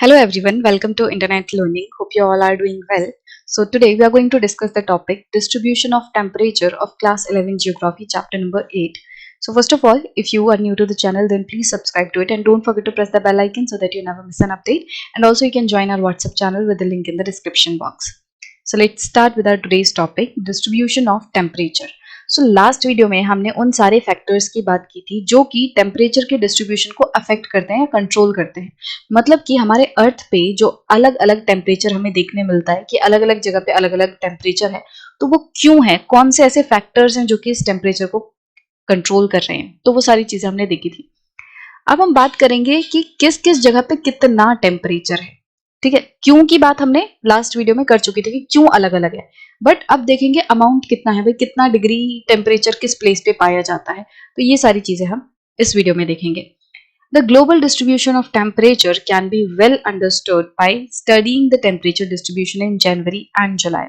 Hello everyone, welcome to Internet Learning. Hope you all are doing well. So today we are going to discuss the topic distribution of temperature of class 11 geography chapter number 8. So first of all, if you are new to the channel then please subscribe to it and don't forget to press the bell icon so that you never miss an update, and also you can join our WhatsApp channel with the link in the description box. So let's start with our today's topic distribution of temperature. So last video में हमने उन सारे factors की बात की थी जो कि टेम्परेचर के डिस्ट्रीब्यूशन को अफेक्ट करते हैं या कंट्रोल करते हैं। मतलब कि हमारे अर्थ पे जो अलग अलग टेम्परेचर हमें देखने मिलता है कि अलग अलग जगह पे अलग अलग टेम्परेचर है, तो वो क्यों है, कौन से ऐसे फैक्टर्स हैं जो कि इस टेम्परेचर को कंट्रोल कर रहे हैं, तो वो सारी चीजें हमने देखी थी। अब हम बात करेंगे कि किस किस जगह पे कितना टेम्परेचर है। ठीक है, क्यों की बात हमने लास्ट वीडियो में कर चुकी थी कि क्यों अलग अलग है, बट अब देखेंगे अमाउंट कितना है, भाई कितना डिग्री टेम्परेचर किस प्लेस पे पाया जाता है, तो ये सारी चीजें हम इस वीडियो में देखेंगे। The global distribution of temperature can be well understood by studying the temperature distribution in January and July.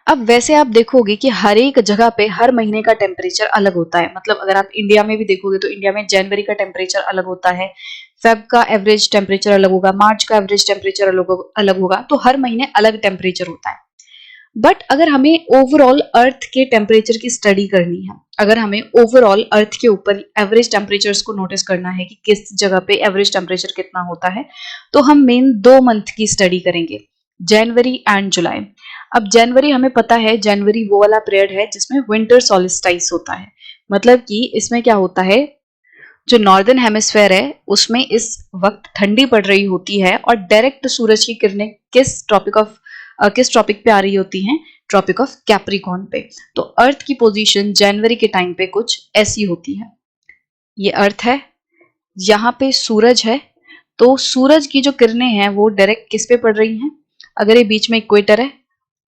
अब वैसे आप देखोगे कि हर एक जगह पे हर महीने का टेम्परेचर अलग होता है। मतलब अगर आप इंडिया में भी देखोगे तो इंडिया में जनवरी का टेम्परेचर अलग होता है, फेब का एवरेज टेम्परेचर अलग होगा, मार्च का एवरेज टेम्परेचर अलग होगा, तो हर महीने अलग टेम्परेचर होता है। बट अगर हमें ओवरऑल अर्थ के टेम्परेचर की स्टडी करनी है, अगर हमें ओवरऑल अर्थ के ऊपर एवरेज टेम्परेचर्स को नोटिस करना है कि किस जगह पे एवरेज टेम्परेचर कितना होता है, तो हम मेन 2 मंथ की स्टडी करेंगे, जनवरी एंड जुलाई। अब जनवरी हमें पता है, जनवरी वो वाला पीरियड है जिसमें विंटर सॉल्स्टिस होता है। मतलब कि इसमें क्या होता है, जो नॉर्दर्न हेमिस्फेयर है उसमें इस वक्त ठंडी पड़ रही होती है और डायरेक्ट सूरज की किरणें किस ट्रॉपिक पे आ रही होती हैं, ट्रॉपिक ऑफ कैप्रिकॉर्न पे। तो अर्थ की पोजीशन जनवरी के टाइम पे कुछ ऐसी होती है। ये अर्थ है, यहाँ पे सूरज है, तो सूरज की जो किरणें हैं वो डायरेक्ट किस पे पड़ रही हैं, अगर ये बीच में इक्वेटर है,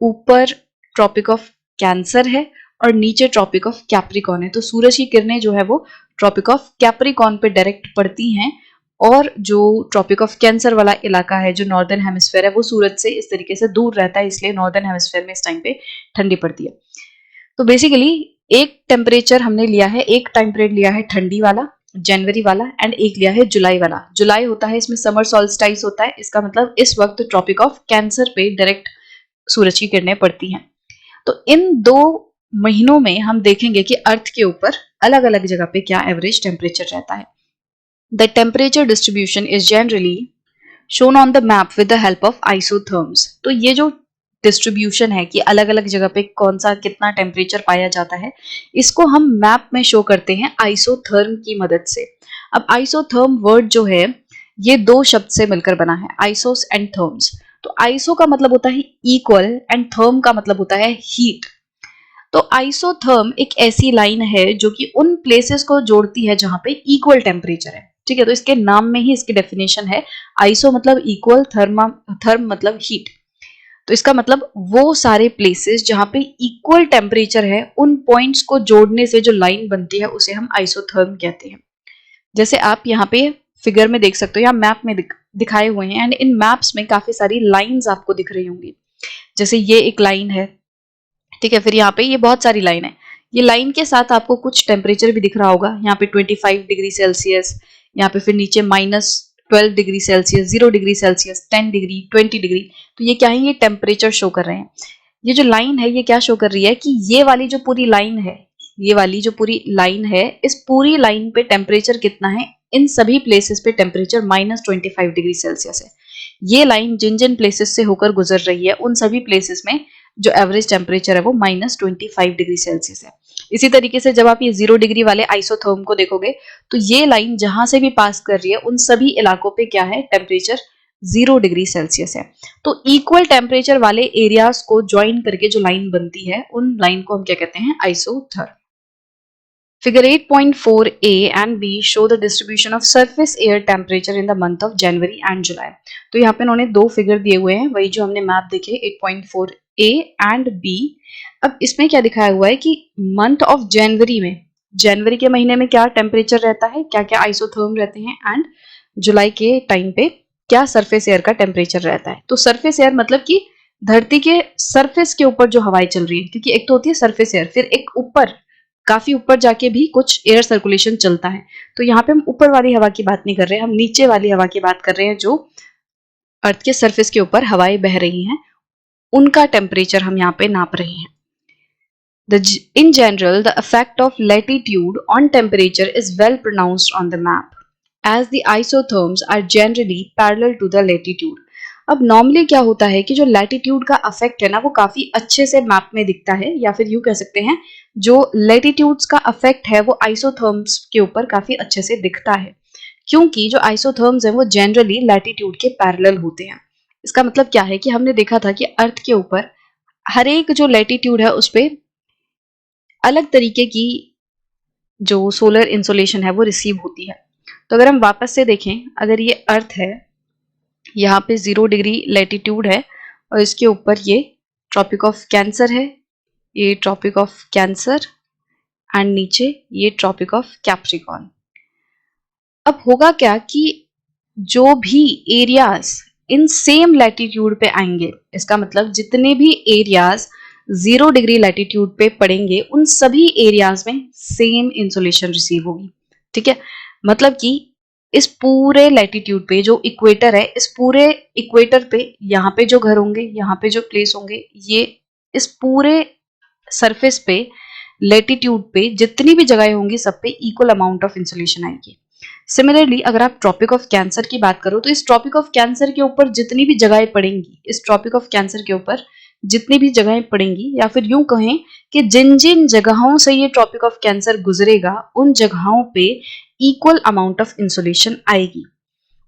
ऊपर ट्रॉपिक ऑफ कैंसर है और नीचे ट्रॉपिक ऑफ कैप्रिकॉर्न है, तो सूरज की किरणें जो है वो ट्रॉपिक ऑफ कैप्रिकॉर्न पे डायरेक्ट पड़ती हैं, और जो ट्रॉपिक ऑफ कैंसर वाला इलाका है जो नॉर्दर्न हेमिस्फेयर है वो सूरज से इस तरीके से दूर रहता है, इसलिए नॉर्दर्न हेमिस्फेयर में इस टाइम पे ठंडी पड़ती है। तो बेसिकली एक टेम्परेचर हमने लिया है, एक टाइम पीरियड लिया है ठंडी वाला जनवरी वाला, एंड एक लिया है जुलाई वाला। जुलाई होता है, इसमें समर सॉल्स्टिस होता है, इसका मतलब इस वक्त ट्रॉपिक ऑफ कैंसर पे डायरेक्ट सूरज की किरणें पड़ती हैं। तो इन 2 महीनों में हम देखेंगे कि अर्थ के ऊपर अलग अलग जगह पे क्या एवरेज टेम्परेचर रहता है। The temperature distribution is generally shown on the map with the help of isotherms. तो ये जो डिस्ट्रीब्यूशन है कि अलग अलग जगह पे कौन सा कितना टेम्परेचर पाया जाता है, इसको हम मैप में शो करते हैं आइसोथर्म की मदद से। अब आइसोथर्म वर्ड जो है ये 2 शब्द से मिलकर बना है, आइसोस एंड थर्म्स। तो आइसो का मतलब होता है इक्वल एंड थर्म का मतलब होता है हीट। तो आइसोथर्म एक ऐसी लाइन है जो कि उन प्लेसेस को जोड़ती है जहां पे इक्वल टेम्परेचर है। ठीक है, तो इसके नाम में ही इसकी डेफिनेशन है, आइसो मतलब इक्वल, थर्म मतलब हीट। तो इसका मतलब वो सारे प्लेसेस जहां पे इक्वल टेम्परेचर है, उन पॉइंट्स को जोड़ने से जो लाइन बनती है उसे हम आइसोथर्म कहते हैं। जैसे आप यहाँ पे फिगर में देख सकते हो या मैप में दिखाए हुए हैं, एंड इन मैप्स में काफी सारी लाइंस आपको दिख रही होंगी। जैसे ये एक लाइन है, ठीक है, फिर यहाँ पे ये बहुत सारी लाइन है। ये लाइन के साथ आपको कुछ टेम्परेचर भी दिख रहा होगा, यहाँ पे 25 डिग्री सेल्सियस, यहाँ पे फिर नीचे -12 degree Celsius, 0 degree Celsius, 10 degree, 20 degree. तो ये क्या है, ये टेम्परेचर शो कर रहे हैं। ये जो लाइन है ये क्या शो कर रही है कि ये वाली जो पूरी लाइन है, ये वाली जो पूरी लाइन है, इस पूरी लाइन पे टेम्परेचर कितना है, इन सभी प्लेसेस पे टेम्परेचर -25 डिग्री सेल्सियस है। ये लाइन जिन जिन प्लेसेस से होकर गुजर रही है उन सभी प्लेसेस में जो एवरेज टेम्परेचर है वो -25 डिग्री सेल्सियस है। इसी तरीके से जब आप ये 0 डिग्री वाले आइसोथर्म को देखोगे तो ये लाइन जहां से भी पास कर रही है उन सभी इलाकों पे क्या है, टेम्परेचर 0 डिग्री सेल्सियस है। तो इक्वल टेम्परेचर वाले एरियाज को ज्वाइन करके जो लाइन बनती है उन लाइन को हम क्या कहते हैं, isotherm. Figure 8.4a and b show the distribution of surface air temperature in the month of January and July. तो यहाँ पे उन्होंने 2 फिगर दिए हुए हैं, वही जो हमने मैप देखे 8.4a एंड b। अब इसमें क्या दिखाया हुआ है कि मंथ ऑफ जनवरी में, जनवरी के महीने में क्या टेम्परेचर रहता है, क्या क्या आइसोथर्म रहते हैं, एंड जुलाई के टाइम पे क्या सरफेस एयर का टेम्परेचर रहता है। तो सरफेस एयर मतलब कि धरती के सरफेस के ऊपर जो हवाएं चल रही है, क्योंकि एक तो होती है सरफेस एयर, फिर एक ऊपर काफी ऊपर जाके भी कुछ एयर सर्कुलेशन चलता है। तो यहाँ पे हम ऊपर वाली हवा की बात नहीं कर रहे हैं, हम नीचे वाली हवा की बात कर रहे हैं जो अर्थ के सरफेस के ऊपर हवाएं बह रही हैं, उनका टेम्परेचर हम यहाँ पे नाप रहे हैं। In general, the effect of latitude on temperature is well pronounced on the map, as the isotherms are generally parallel to the latitude. अब नॉर्मली क्या होता है कि जो लैटिट्यूड का अफेक्ट है ना, वो काफी अच्छे से मैप में दिखता है, या फिर यूं कह सकते हैं जो लैटिट्यूड्स का अफेक्ट है वो आइसोथर्म्स के ऊपर काफी अच्छे से दिखता है, क्योंकि जो आइसोथर्म्स हैं वो जनरली लैटिट्यूड के पैरेलल होते हैं। इसका मतलब क्या है कि हमने देखा था कि अर्थ के ऊपर हर एक जो लैटिट्यूड है उस पर अलग तरीके की जो सोलर इंसोलेशन है वो रिसीव होती है। तो अगर हम वापस से देखें, अगर ये अर्थ है, यहाँ पे 0 डिग्री लैटिट्यूड है और इसके ऊपर ये ट्रॉपिक ऑफ कैंसर है, ये ट्रॉपिक ऑफ कैंसर एंड नीचे ये ट्रॉपिक ऑफ कैप्रिकॉर्न। अब होगा क्या कि जो भी एरियाज इन सेम लैटिट्यूड पे आएंगे, इसका मतलब जितने भी एरियाज 0 डिग्री लैटिट्यूड पे पड़ेंगे उन सभी एरियाज में सेम इंसोलेशन रिसीव होगी। ठीक है, मतलब कि इस पूरे लैटिट्यूड पे जो इक्वेटर है, इस पूरे इक्वेटर पे यहाँ पे जो घर होंगे, यहाँ पे जो प्लेस होंगे, ये इस पूरे सरफेस पे लैटिट्यूड पे जितनी भी जगह होंगी सब पे इक्वल अमाउंट ऑफ इंसोलेशन आएगी। सिमिलरली अगर आप ट्रॉपिक ऑफ कैंसर की बात करो तो इस ट्रॉपिक ऑफ कैंसर के ऊपर जितनी भी जगहें पड़ेंगी, इस ट्रॉपिक ऑफ कैंसर के ऊपर जितनी भी जगहें पड़ेंगी, या फिर यूं कहें कि जिन जिन जगहों से ये ट्रॉपिक ऑफ कैंसर गुजरेगा उन जगहों पे इक्वल अमाउंट ऑफ इंसोलेशन आएगी।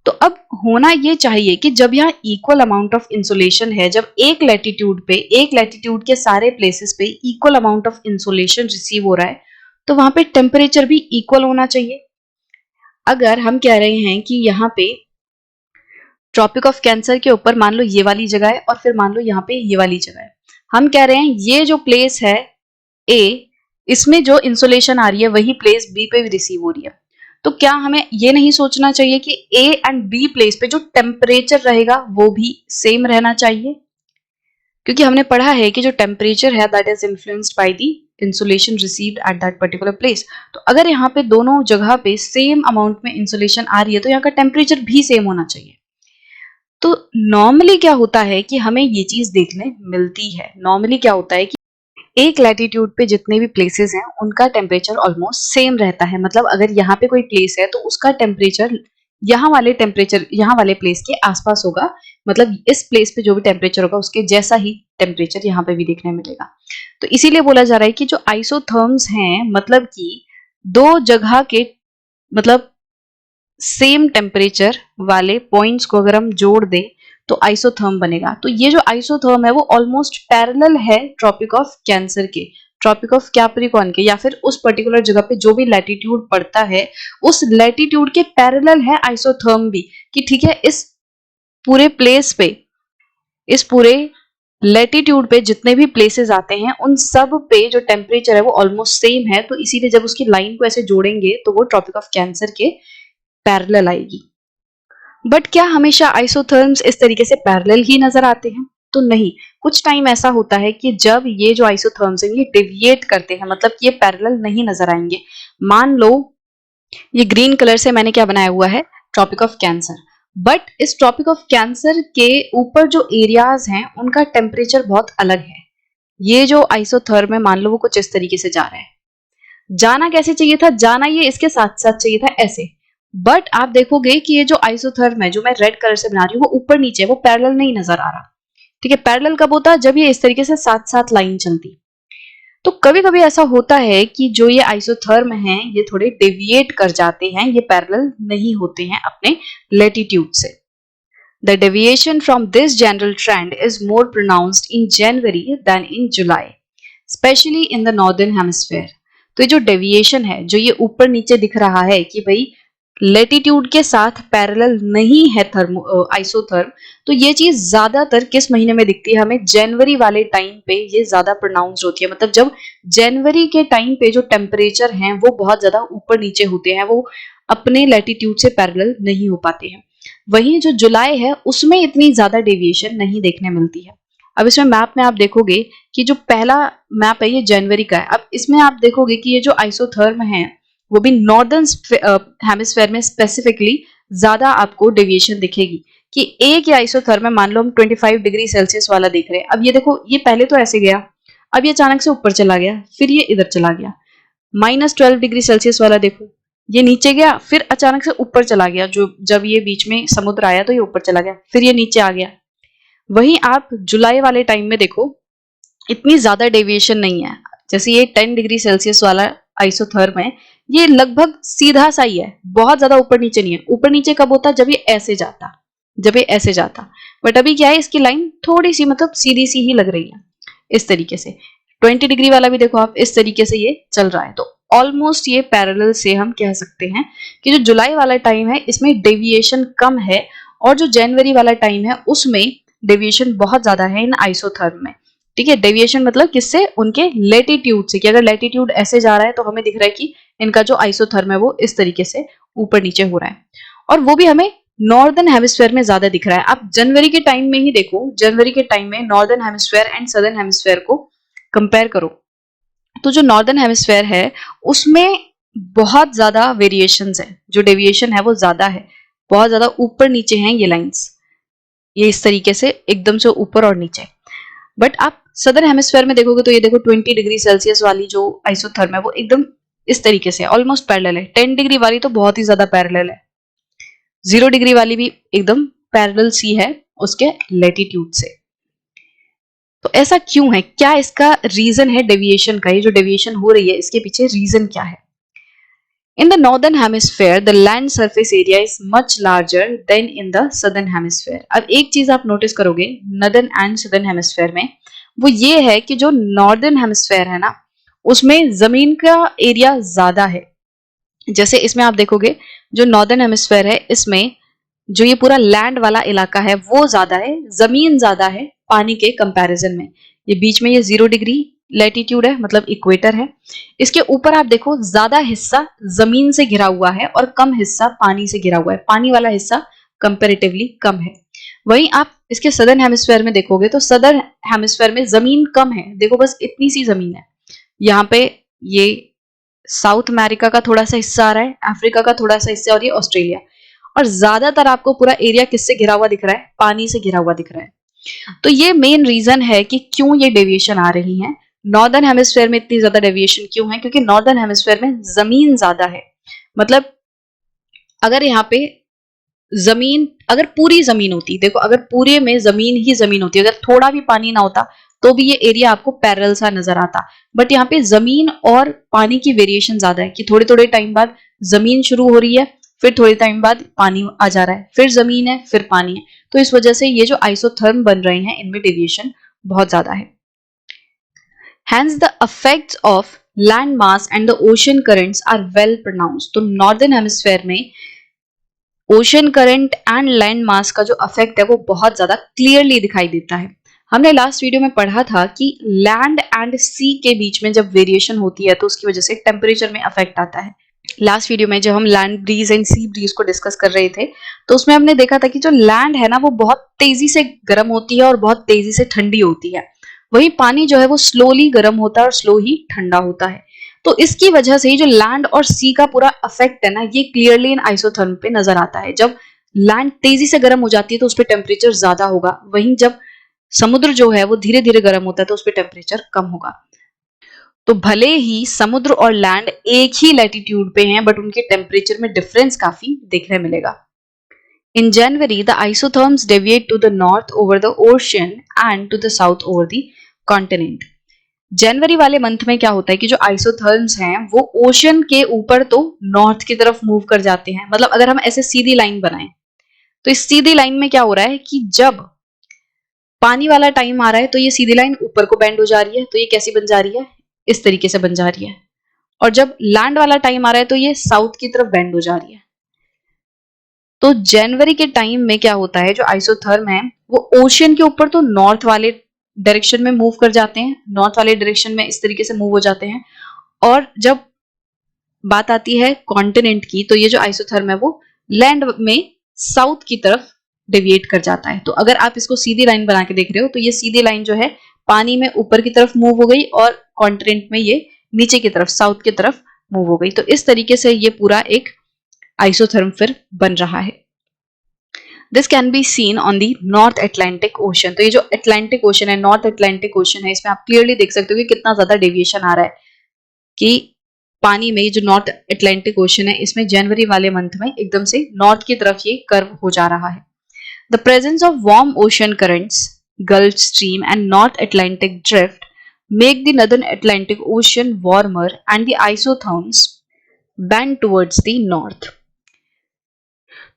तो अब होना ये चाहिए कि जब यहाँ इक्वल अमाउंट ऑफ इंसोलेशन है, जब एक लैटिट्यूड के सारे प्लेसेस पे equal amount of insolation receive हो रहा है, तो वहां पे टेम्परेचर भी इक्वल होना चाहिए। अगर हम कह रहे हैं कि यहाँ पे ट्रॉपिक ऑफ कैंसर के ऊपर मान लो ये वाली जगह है और फिर मान लो यहाँ पे ये वाली जगह है, हम कह रहे हैं ये जो प्लेस है ए, इसमें जो इंसोलेशन आ रही है वही प्लेस बी पे भी रिसीव हो रही है। तो क्या हमें ये नहीं सोचना चाहिए कि ए एंड बी प्लेस पे जो टेम्परेचर रहेगा वो भी सेम रहना चाहिए? क्योंकि हमने पढ़ा है कि जो टेम्परेचर है that is influenced by the insolation received at that particular place. तो अगर यहाँ पे दोनों जगह पे सेम अमाउंट में इंसोलेशन आ रही है तो यहाँ का टेम्परेचर भी सेम होना चाहिए। तो नॉर्मली क्या होता है कि हमें ये चीज देखने मिलती है। नॉर्मली क्या होता है कि एक लैटिट्यूड पे जितने भी प्लेसेस हैं उनका टेम्परेचर ऑलमोस्ट सेम रहता है। मतलब अगर यहाँ पे कोई प्लेस है तो उसका टेम्परेचर यहाँ वाले प्लेस के आसपास होगा। मतलब इस प्लेस पे जो भी टेम्परेचर होगा उसके जैसा ही टेम्परेचर यहाँ पे भी देखने मिलेगा। तो इसीलिए बोला जा रहा है कि जो आइसोथर्म्स हैं, मतलब कि दो जगह के मतलब सेम टेम्परेचर वाले पॉइंट्स को अगर हम जोड़ दें तो आइसोथर्म बनेगा। तो ये जो आइसोथर्म है वो ऑलमोस्ट पैरेलल है ट्रॉपिक ऑफ कैंसर के, ट्रॉपिक ऑफ कैप्रिकॉर्न के, या फिर उस पर्टिकुलर जगह पे जो भी लैटिट्यूड पड़ता है उस लैटिट्यूड के पैरेलल है आइसोथर्म भी। कि ठीक है, इस पूरे प्लेस पे, इस पूरे लैटिट्यूड पे जितने भी प्लेसेस आते हैं उन सब पे जो टेम्परेचर है वो ऑलमोस्ट सेम है। तो इसीलिए जब उसकी लाइन को ऐसे जोड़ेंगे तो वो ट्रॉपिक ऑफ कैंसर के पैरेलल आएगी। बट क्या हमेशा आइसोथर्म्स इस तरीके से पैरेलल ही नजर आते हैं? तो नहीं, कुछ टाइम ऐसा होता है कि जब ये जो आइसोथर्म्स हैं ये डिविएट करते हैं, मतलब कि ये पैरेलल नहीं नजर आएंगे। मान लो ये ग्रीन कलर से मैंने क्या बनाया हुआ है, ट्रॉपिक ऑफ कैंसर। बट इस ट्रॉपिक ऑफ कैंसर के ऊपर जो एरियाज हैं उनका टेम्परेचर बहुत अलग है। ये जो आइसोथर्म है मान लो वो कुछ इस तरीके से जा रहा है। जाना कैसे चाहिए था? जाना ये इसके साथ साथ चाहिए था, ऐसे। बट आप देखोगे कि ये जो आइसोथर्म है जो मैं रेड कलर से बना रही हूँ वो ऊपर नीचे, वो पैरेलल नहीं नजर आ रहा। ठीक है, पैरेलल कब होता है? जब ये इस तरीके से साथ साथ लाइन चलती। तो कभी कभी ऐसा होता है कि जो ये आइसोथर्म हैं ये थोड़े डेविएट कर जाते हैं, ये पैरेलल नहीं होते हैं अपने लैटिट्यूड से। The deviation from this general trend is more pronounced in January than in July, especially in the northern hemisphere. तो ये जो डेविएशन है, जो ये ऊपर नीचे दिख रहा है कि भाई लेटिट्यूड के साथ पैरेलल नहीं है आइसोथर्म, तो ये चीज ज्यादातर किस महीने में दिखती है? हमें जनवरी वाले टाइम पे ये ज्यादा प्रोनाउंस होती है। मतलब जब जनवरी के टाइम पे जो टेम्परेचर हैं वो बहुत ज्यादा ऊपर नीचे होते हैं, वो अपने लेटिट्यूड से पैरेलल नहीं हो पाते हैं। वहीं जो जुलाई है उसमें इतनी ज्यादा डेविएशन नहीं देखने मिलती है। अब इसमें मैप में आप देखोगे कि जो पहला मैप है ये जनवरी का है। अब इसमें आप देखोगे कि ये जो आइसोथर्म है वो भी नॉर्दर्न हेमिस्फेयर में स्पेसिफिकली ज्यादा आपको डेविएशन दिखेगी। कि एक ही आइसोथर्म में मान लो हम 25 डिग्री सेल्सियस वाला देख रहे हैं। अब ये देखो, ये पहले तो ऐसे गया, अब ये अचानक से ऊपर चला गया, फिर ये इधर चला गया। -12 डिग्री सेल्सियस वाला देखो, ये नीचे गया, फिर अचानक से ऊपर चला गया। जो जब ये बीच में समुद्र आया तो ये ऊपर चला गया, फिर ये नीचे आ गया। वहीं आप जुलाई वाले टाइम में देखो, इतनी ज्यादा डेविएशन नहीं है। जैसे ये 10 डिग्री सेल्सियस वाला आइसोथर्म है, ये लगभग सीधा सा ही है, बहुत ज्यादा ऊपर नीचे नहीं है। ऊपर नीचे कब होता, जब ये ऐसे जाता, जब ये ऐसे जाता। बट अभी क्या है, इसकी लाइन थोड़ी सी मतलब सीधी सी ही लग रही है, इस तरीके से। 20 डिग्री वाला भी देखो आप, इस तरीके से ये चल रहा है। तो ऑलमोस्ट ये पैरेलल से हम कह सकते हैं कि जो जुलाई वाला टाइम है इसमें डेविएशन कम है, और जो जनवरी वाला टाइम है उसमें डेविएशन बहुत ज्यादा है इन आइसोथर्म में। ठीक है, डेविएशन मतलब किससे, उनके लेटीट्यूड से, कि अगर लेटीट्यूड ऐसे जा रहा है तो हमें दिख रहा है कि इनका जो आइसोथर्म है वो इस तरीके से ऊपर नीचे हो रहा है, और वो भी हमें नॉर्दर्न हेमिस्फीयर में ज्यादा दिख रहा है। आप जनवरी के टाइम में ही देखो, जनवरी के टाइम में northern hemisphere and southern hemisphere को कंपेयर करो, तो जो नॉर्दर्न हेमिस्फीयर है उसमें बहुत ज्यादा वेरिएशंस है, जो डेविएशन है वो ज्यादा है, बहुत ज्यादा ऊपर नीचे हैं ये लाइंस, ये इस तरीके से एकदम से ऊपर और नीचे। बट आप सदर्न हेमिस्फीयर में देखोगे तो ये देखो 20 डिग्री सेल्सियस वाली जो आइसोथर्म है वो एकदम इस तरीके से ऑलमोस्ट पैरेलल है। 10 डिग्री वाली तो बहुत ही ज्यादा पैरेलल है, 0 डिग्री वाली भी एकदम पैरेलल सी है उसके लेटीट्यूड से। तो ऐसा क्यों है, क्या इसका रीजन है डेविएशन का, ये जो डेविएशन हो रही है इसके पीछे रीजन क्या है? In the northern hemisphere, the land surface area is much larger than in the southern hemisphere. अब एक चीज आप नोटिस करोगे northern and southern hemisphere में, वो ये है कि जो northern hemisphere है ना, उसमें जमीन का एरिया ज्यादा है। जैसे इसमें आप देखोगे जो northern hemisphere है इसमें जो ये पूरा लैंड वाला इलाका है वो ज्यादा है, जमीन ज्यादा है पानी के कंपैरिजन में। ये बीच में ये 0 डिग्री लैटिट्यूड है, मतलब इक्वेटर है। इसके ऊपर आप देखो ज्यादा हिस्सा जमीन से घिरा हुआ है और कम हिस्सा पानी से घिरा हुआ है, पानी वाला हिस्सा कंपैरेटिवली कम है। वहीं आप इसके सदर्न हेमिस्फीयर में देखोगे तो सदर्न हेमिस्फीयर में जमीन कम है, देखो बस इतनी सी जमीन है। यहाँ पे ये साउथ अमेरिका का थोड़ा सा हिस्सा आ रहा है, अफ्रीका का थोड़ा सा हिस्सा, और ये ऑस्ट्रेलिया, और ज्यादातर आपको पूरा एरिया किससे घिरा हुआ दिख रहा है, पानी से घिरा हुआ दिख रहा है। तो ये मेन रीजन है कि क्यों ये डेविएशन आ रही है। नॉर्दर्न हेमिस्फीयर में इतनी ज्यादा डेविएशन क्यों है, क्योंकि नॉर्दर्न हेमिस्फीयर में जमीन ज्यादा है। मतलब अगर यहाँ पे जमीन, अगर पूरी जमीन होती, देखो अगर पूरे में जमीन ही जमीन होती, अगर थोड़ा भी पानी ना होता तो भी ये एरिया आपको पैरेलल सा नजर आता। बट यहाँ पे जमीन और पानी की वेरिएशन ज्यादा है, कि थोड़े थोड़े टाइम बाद जमीन शुरू हो रही है, फिर थोड़े टाइम बाद पानी आ जा रहा है, फिर जमीन है, फिर पानी है। तो इस वजह से ये जो आइसोथर्म बन रहे हैं इनमें डेविएशन बहुत ज्यादा है। Hence the effects of land mass and the ocean currents are well pronounced. तो नॉर्दर्न हेमिस्फीयर में ocean current and land mass का जो अफेक्ट है वो बहुत ज्यादा क्लियरली दिखाई देता है। हमने लास्ट वीडियो में पढ़ा था कि लैंड एंड सी के बीच में जब वेरिएशन होती है तो उसकी वजह से टेम्परेचर में अफेक्ट आता है। लास्ट वीडियो में जब हम land breeze and sea breeze को डिस्कस कर रहे थे तो उसमें हमने देखा था कि जो लैंड है ना वो बहुत तेजी से गर्म होती है और बहुत तेजी से ठंडी होती है, वही पानी जो है वो स्लोली गर्म होता है और स्लो ही ठंडा होता है। तो इसकी वजह से जो लैंड और सी का पूरा अफेक्ट है ना, ये क्लियरली इन आइसोथर्म पे नजर आता है। जब लैंड तेजी से गर्म हो जाती है तो उस पर टेम्परेचर ज्यादा होगा, वहीं जब समुद्र जो है वो धीरे धीरे गर्म होता है तो उस पर टेम्परेचर कम होगा। तो भले ही समुद्र और लैंड एक ही लैटिट्यूड पे हैं बट उनके टेम्परेचर में डिफरेंस काफी देखने मिलेगा। In January, the isotherms deviate to the north over the ocean and to the south over the continent. जनवरी वाले मंथ में क्या होता है कि जो आइसोथर्म्स हैं वो ओशन के ऊपर तो नॉर्थ की तरफ मूव कर जाते हैं। मतलब अगर हम ऐसे सीधी लाइन बनाएं तो इस सीधी लाइन में क्या हो रहा है कि जब पानी वाला टाइम आ रहा है तो ये सीधी लाइन ऊपर को बेंड हो जा रही है, तो ये कैसी बन जा रही है, इस तरीके से बन जा रही है। और जब लैंड वाला टाइम आ रहा है तो ये साउथ की तरफ बेंड हो जा रही है। तो जनवरी के टाइम में क्या होता है, जो आइसोथर्म है वो ओशन के ऊपर तो नॉर्थ वाले डायरेक्शन में मूव कर जाते हैं, नॉर्थ वाले डायरेक्शन में इस तरीके से मूव हो जाते हैं। और जब बात आती है कॉन्टिनेंट की तो ये जो आइसोथर्म है वो लैंड में साउथ की तरफ डेविएट कर जाता है। तो अगर आप इसको सीधी लाइन बना के देख रहे हो तो ये सीधी लाइन जो है पानी में ऊपर की तरफ मूव हो गई और कॉन्टिनेंट में ये नीचे की तरफ साउथ की तरफ मूव हो गई। तो इस तरीके से ये पूरा एक आइसोथर्म फिर बन रहा है। This can be seen on the north Atlantic ocean. तो ये जो अटलांटिक ओशन है, नॉर्थ अटलांटिक ओशन है, इसमें आप क्लियरली देख सकते हो कि कितना ज्यादा डेविएशन आ रहा है कि पानी में जो नॉर्थ अटलांटिक ओशन है इसमें जनवरी वाले मंथ में एकदम से नॉर्थ की तरफ ये कर्व हो जा रहा है। The presence of warm ocean currents, gulf stream and north Atlantic drift make the northern Atlantic Ocean warmer and the isotherms bend towards the north।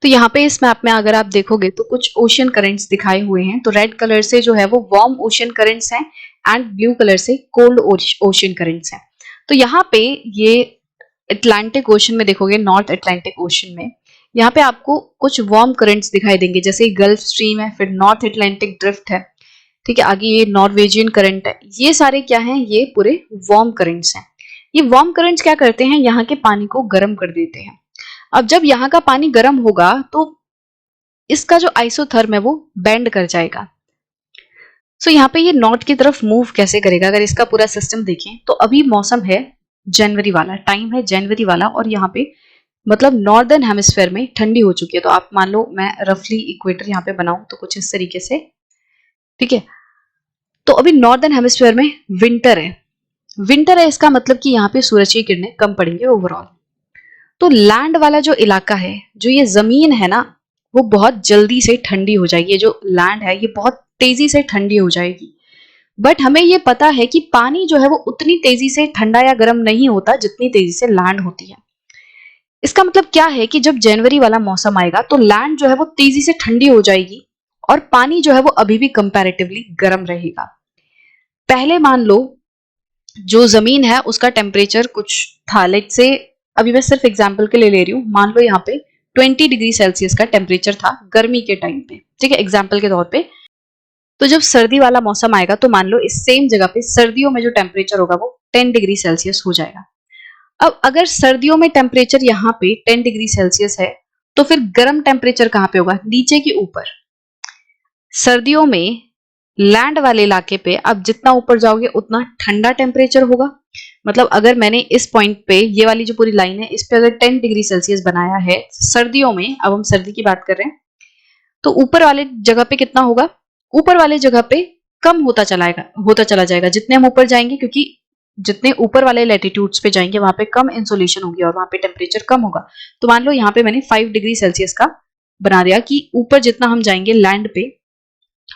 तो यहाँ पे इस मैप में अगर आप देखोगे तो कुछ ओशन करंट्स दिखाए हुए हैं। तो रेड कलर से जो है वो वार्म ओशन करंट्स हैं एंड ब्लू कलर से कोल्ड ओशन करंट्स हैं। तो यहाँ पे ये अटलांटिक ओशन में देखोगे, नॉर्थ अटलांटिक ओशन में यहाँ पे आपको कुछ वार्म करंट्स दिखाई देंगे, जैसे गल्फ स्ट्रीम है, फिर नॉर्थ अटलांटिक ड्रिफ्ट है, ठीक है, आगे ये नॉर्वेजियन करंट है। ये सारे क्या हैं, ये पूरे वार्म करंट्स हैं। ये वार्म करंट्स क्या करते हैं, यहाँ के पानी को गर्म कर देते हैं। अब जब यहाँ का पानी गर्म होगा तो इसका जो आइसोथर्म है वो बेंड कर जाएगा। सो यहाँ पे ये नॉर्थ की तरफ मूव कैसे करेगा, अगर इसका पूरा सिस्टम देखें तो अभी मौसम है जनवरी वाला, टाइम है जनवरी वाला, और यहाँ पे मतलब नॉर्दर्न हेमिस्फेयर में ठंडी हो चुकी है। तो आप मान लो मैं रफली इक्वेटर यहाँ पे बनाऊं तो कुछ इस तरीके से, ठीक है। तो अभी नॉर्दर्न हेमिस्फेयर में विंटर है। विंटर है इसका मतलब कि यहाँ पे सूरज की किरणें कम पड़ेंगे ओवरऑल। तो लैंड वाला जो इलाका है, जो ये जमीन है ना, वो बहुत जल्दी से ठंडी हो जाएगी। ये जो लैंड है ये बहुत तेजी से ठंडी हो जाएगी। बट हमें ये पता है कि पानी जो है वो उतनी तेजी से ठंडा या गर्म नहीं होता जितनी तेजी से लैंड होती है। इसका मतलब क्या है कि जब जनवरी वाला मौसम आएगा तो लैंड जो है वो तेजी से ठंडी हो जाएगी और पानी जो है वो अभी भी कंपैरेटिवली गर्म रहेगा। पहले मान लो जो जमीन है उसका टेम्परेचर कुछ था, लेट से अभी मैं सिर्फ एग्जांपल के लिए ले रही हूँ, मान लो यहाँ पे 20 डिग्री सेल्सियस का टेम्परेचर था गर्मी के टाइम पे, ठीक है, एग्जांपल के तौर पे। तो जब सर्दी वाला मौसम आएगा तो मान लो इस सेम जगह पे सर्दियों में जो टेम्परेचर होगा वो 10 डिग्री सेल्सियस हो जाएगा। अब अगर सर्दियों में टेम्परेचर यहाँ पे 10 डिग्री सेल्सियस है तो फिर गर्म टेम्परेचर कहाँ पे होगा, नीचे के ऊपर। सर्दियों में लैंड वाले इलाके पे आप जितना ऊपर जाओगे उतना ठंडा टेम्परेचर होगा। मतलब अगर मैंने इस पॉइंट पे, ये वाली जो पूरी लाइन है, इस पे अगर 10 डिग्री सेल्सियस बनाया है सर्दियों में, अब हम सर्दी की बात कर रहे हैं, तो ऊपर वाले जगह पे कितना होगा, ऊपर वाले जगह पे कम होता चला जाएगा जितने हम ऊपर जाएंगे, क्योंकि जितने ऊपर वाले लैटिट्यूड्स पे जाएंगे वहां पे कम इंसोलेशन होगी और वहां पे टेम्परेचर कम होगा। तो मान लो यहाँ पे मैंने 5 डिग्री सेल्सियस का बना दिया कि ऊपर जितना हम जाएंगे लैंड पे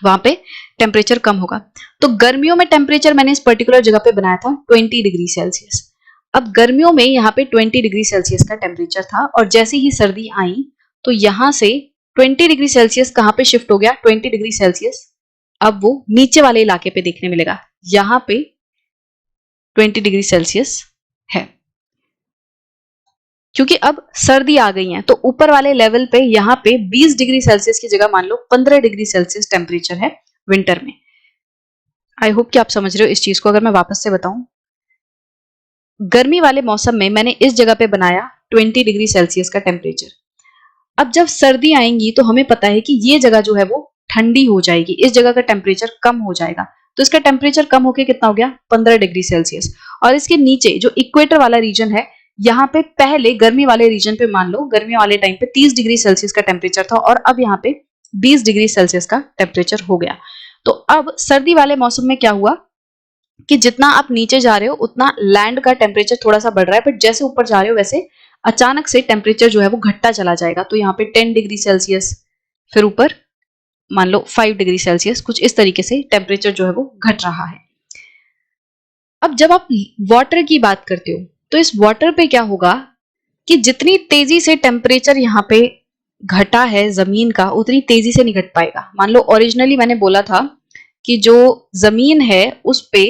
वहां पे टेम्परेचर कम होगा। तो गर्मियों में टेम्परेचर मैंने इस पर्टिकुलर जगह पे बनाया था 20 डिग्री सेल्सियस। अब गर्मियों में यहाँ पे 20 डिग्री सेल्सियस का टेम्परेचर था और जैसे ही सर्दी आई तो यहां से 20 डिग्री सेल्सियस कहां पे शिफ्ट हो गया, 20 डिग्री सेल्सियस अब वो नीचे वाले इलाके पे देखने मिलेगा। यहां पे 20 डिग्री सेल्सियस है, क्योंकि अब सर्दी आ गई है। तो ऊपर वाले लेवल पे यहाँ पे 20 डिग्री सेल्सियस की जगह मान लो 15 डिग्री सेल्सियस टेम्परेचर है विंटर में। आई होप कि आप समझ रहे हो इस चीज को। अगर मैं वापस से बताऊं, गर्मी वाले मौसम में मैंने इस जगह पे बनाया 20 डिग्री सेल्सियस का टेम्परेचर। अब जब सर्दी आएंगी तो हमें पता है कि ये जगह जो है वो ठंडी हो जाएगी, इस जगह का टेम्परेचर कम हो जाएगा। तो इसका टेम्परेचर कम होकर कितना हो गया, 15 डिग्री सेल्सियस। और इसके नीचे जो इक्वेटर वाला रीजन है, यहाँ पे पहले गर्मी वाले रीजन पे मान लो गर्मी वाले टाइम पे 30 डिग्री सेल्सियस का टेम्परेचर था और अब यहाँ पे 20 डिग्री सेल्सियस का टेम्परेचर हो गया। तो अब सर्दी वाले मौसम में क्या हुआ कि जितना आप नीचे जा रहे हो उतना लैंड का टेम्परेचर थोड़ा सा बढ़ रहा है, बट जैसे ऊपर जा रहे हो वैसे अचानक से टेम्परेचर जो है वो घटता चला जाएगा। तो यहाँ पे 10 डिग्री सेल्सियस, फिर ऊपर मान लो 5 डिग्री सेल्सियस, कुछ इस तरीके से टेम्परेचर जो है वो घट रहा है। अब जब आप वाटर की बात करते हो तो इस वाटर पे क्या होगा कि जितनी तेजी से टेम्परेचर यहाँ पे घटा है जमीन का उतनी तेजी से नहीं घट पाएगा। मान लो ओरिजिनली मैंने बोला था कि जो जमीन है उस पे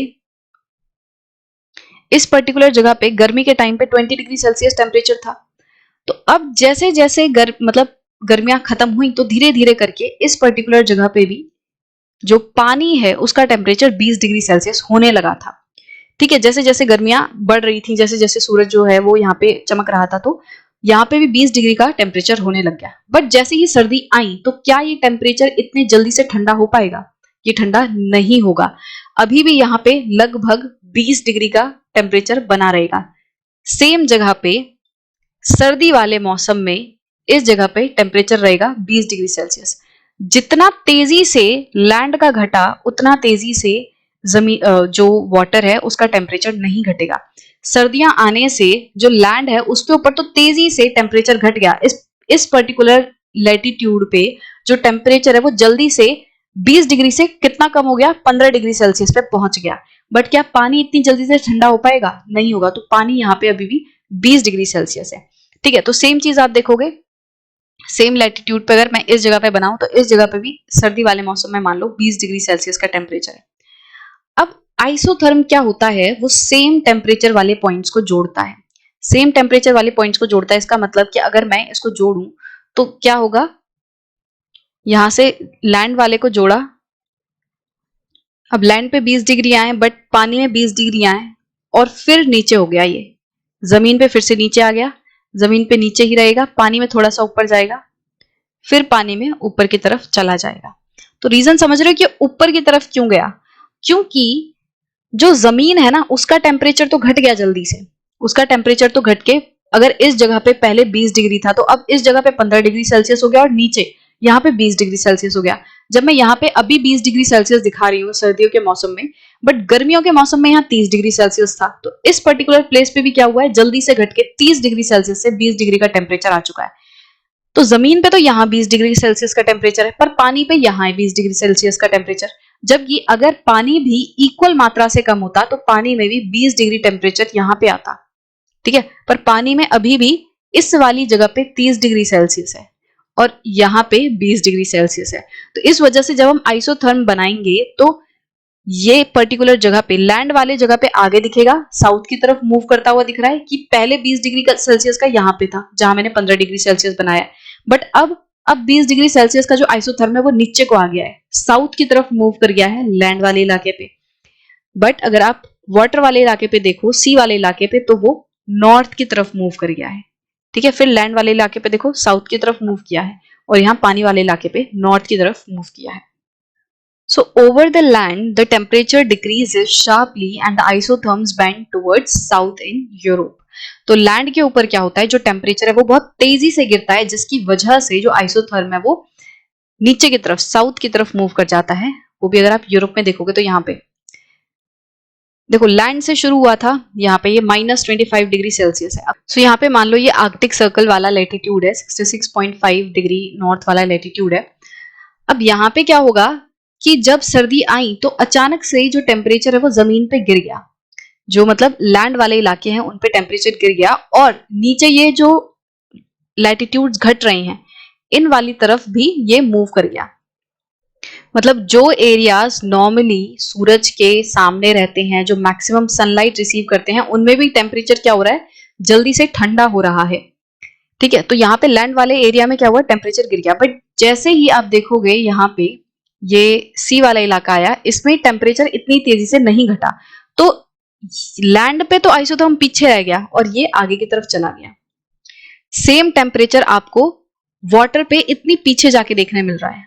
इस पर्टिकुलर जगह पे गर्मी के टाइम पे 20 डिग्री सेल्सियस टेम्परेचर था। तो अब जैसे जैसे मतलब गर्मियां खत्म हुई तो धीरे धीरे करके इस पर्टिकुलर जगह पे भी जो पानी है उसका टेम्परेचर 20 डिग्री सेल्सियस होने लगा था। ठीक है, जैसे जैसे गर्मियां बढ़ रही थी, जैसे जैसे सूरज जो है वो यहाँ पे चमक रहा था, तो यहाँ पे भी 20 डिग्री का टेम्परेचर होने लग गया। बट जैसे ही सर्दी आई तो क्या ये टेम्परेचर इतने जल्दी से ठंडा हो पाएगा, ये ठंडा नहीं होगा। अभी भी यहाँ पे लगभग 20 डिग्री का टेम्परेचर बना रहेगा। सेम जगह पे सर्दी वाले मौसम में इस जगह पे टेम्परेचर रहेगा 20 डिग्री सेल्सियस। जितना तेजी से लैंड का घटा उतना तेजी से जमीन जो वाटर है उसका टेम्परेचर नहीं घटेगा। सर्दियां आने से जो लैंड है उसके ऊपर तो तेजी से टेम्परेचर घट गया। इस पर्टिकुलर लैटिट्यूड पे जो टेम्परेचर है वो जल्दी से 20 डिग्री से कितना कम हो गया, 15 डिग्री सेल्सियस पे पहुंच गया। बट क्या पानी इतनी जल्दी से ठंडा हो पाएगा? नहीं होगा। तो पानी यहाँ पे अभी भी 20 डिग्री सेल्सियस है। ठीक है, तो सेम चीज आप देखोगे, सेम लैटिट्यूड पे अगर मैं इस जगह पे बनाऊं तो इस जगह पे भी सर्दी वाले मौसम में मान लो 20 डिग्री सेल्सियस का टेम्परेचर है। अब आइसोथर्म क्या होता है, वो सेम टेम्परेचर वाले पॉइंट्स को जोड़ता है। सेम टेम्परेचर वाले पॉइंट्स को जोड़ता है, इसका मतलब कि अगर मैं इसको जोड़ूं तो क्या होगा, यहां से लैंड वाले को जोड़ा, अब लैंड पे 20 डिग्री आए बट पानी में 20 डिग्री आए और फिर नीचे हो गया, ये जमीन पे फिर से नीचे आ गया, जमीन पे नीचे ही रहेगा, पानी में थोड़ा सा ऊपर जाएगा, फिर पानी में ऊपर की तरफ चला जाएगा। तो रीजन समझ रहे हो कि ऊपर की तरफ क्यों गया? क्योंकि जो जमीन है ना उसका टेम्परेचर तो घट गया जल्दी से, उसका टेम्परेचर तो घट के अगर इस जगह पे पहले 20 डिग्री था तो अब इस जगह पे 15 डिग्री सेल्सियस हो गया और नीचे यहाँ पे 20 डिग्री सेल्सियस हो गया। जब मैं यहाँ पे अभी 20 डिग्री सेल्सियस दिखा रही हूँ सर्दियों के मौसम में, बट गर्मियों के मौसम में यहाँ 30 डिग्री सेल्सियस था, तो इस पर्टिकुलर प्लेस पे भी क्या हुआ है, जल्दी से घट के 30 डिग्री सेल्सियस से 20 डिग्री का टेम्परेचर आ चुका है। तो जमीन पे तो यहाँ 20 डिग्री सेल्सियस का टेम्परेचर है, पर पानी पे यहाँ है 20 डिग्री सेल्सियस का टेम्परेचर। जबकि अगर पानी भी इक्वल मात्रा से कम होता तो पानी में भी 20 डिग्री टेम्परेचर यहाँ पे आता। ठीक है, पर पानी में अभी भी इस वाली जगह पे 30 डिग्री सेल्सियस है और यहाँ पे 20 डिग्री सेल्सियस है। तो इस वजह से जब हम आइसोथर्म बनाएंगे तो ये पर्टिकुलर जगह पे लैंड वाले जगह पे आगे दिखेगा, साउथ की तरफ मूव करता हुआ दिख रहा है कि पहले 20 डिग्री का सेल्सियस का यहाँ पे था जहां मैंने 15 डिग्री सेल्सियस बनाया है, बट अब 20 डिग्री सेल्सियस का जो आइसोथर्म है वो नीचे को आ गया है, साउथ की तरफ मूव कर गया है लैंड वाले इलाके पे। बट अगर आप वाटर वाले इलाके पे देखो, सी वाले इलाके पे, तो वो नॉर्थ की तरफ मूव कर गया है। ठीक है, फिर लैंड वाले इलाके पे देखो साउथ की तरफ मूव किया है और यहाँ पानी वाले इलाके पे नॉर्थ की तरफ मूव किया है। So over the land, the temperature decreases sharply and the isotherms bend towards south in Europe. तो लैंड के ऊपर क्या होता है, जो टेम्परेचर है वो बहुत तेजी से गिरता है, जिसकी वजह से जो आइसोथर्म है वो नीचे की तरफ, साउथ की तरफ मूव कर जाता है। वो भी अगर आप यूरोप में देखोगे तो यहाँ पे देखो लैंड से शुरू हुआ था, यहाँ पे ये -25 डिग्री सेल्सियस है। सो यहाँ पे मान लो ये आर्कटिक सर्कल वाला लैटिट्यूड है, 66.5 डिग्री नॉर्थ वाला लैटिट्यूड है। अब यहाँ पे क्या होगा कि जब सर्दी आई तो अचानक से ही जो टेम्परेचर है वो जमीन पे गिर गया, जो मतलब लैंड वाले इलाके हैं उन पे टेम्परेचर गिर गया और नीचे ये जो लैटिट्यूड्स घट रहे हैं इन वाली तरफ भी ये मूव कर गया। मतलब जो एरियाज नॉर्मली सूरज के सामने रहते हैं, जो मैक्सिमम सनलाइट रिसीव करते हैं, उनमें भी टेम्परेचर क्या हो रहा है, जल्दी से ठंडा हो रहा है। ठीक है, तो यहाँ पे लैंड वाले एरिया में क्या हुआ, टेम्परेचर गिर गया। बट जैसे ही आप देखोगे यहाँ पे ये सी वाला इलाका आया, इसमें टेम्परेचर इतनी तेजी से नहीं घटा, तो लैंड पे तो आइसोथर्म पीछे रह गया और ये आगे की तरफ चला गया। सेम टेम्परेचर आपको वाटर पे इतनी पीछे जाके देखने मिल रहा है,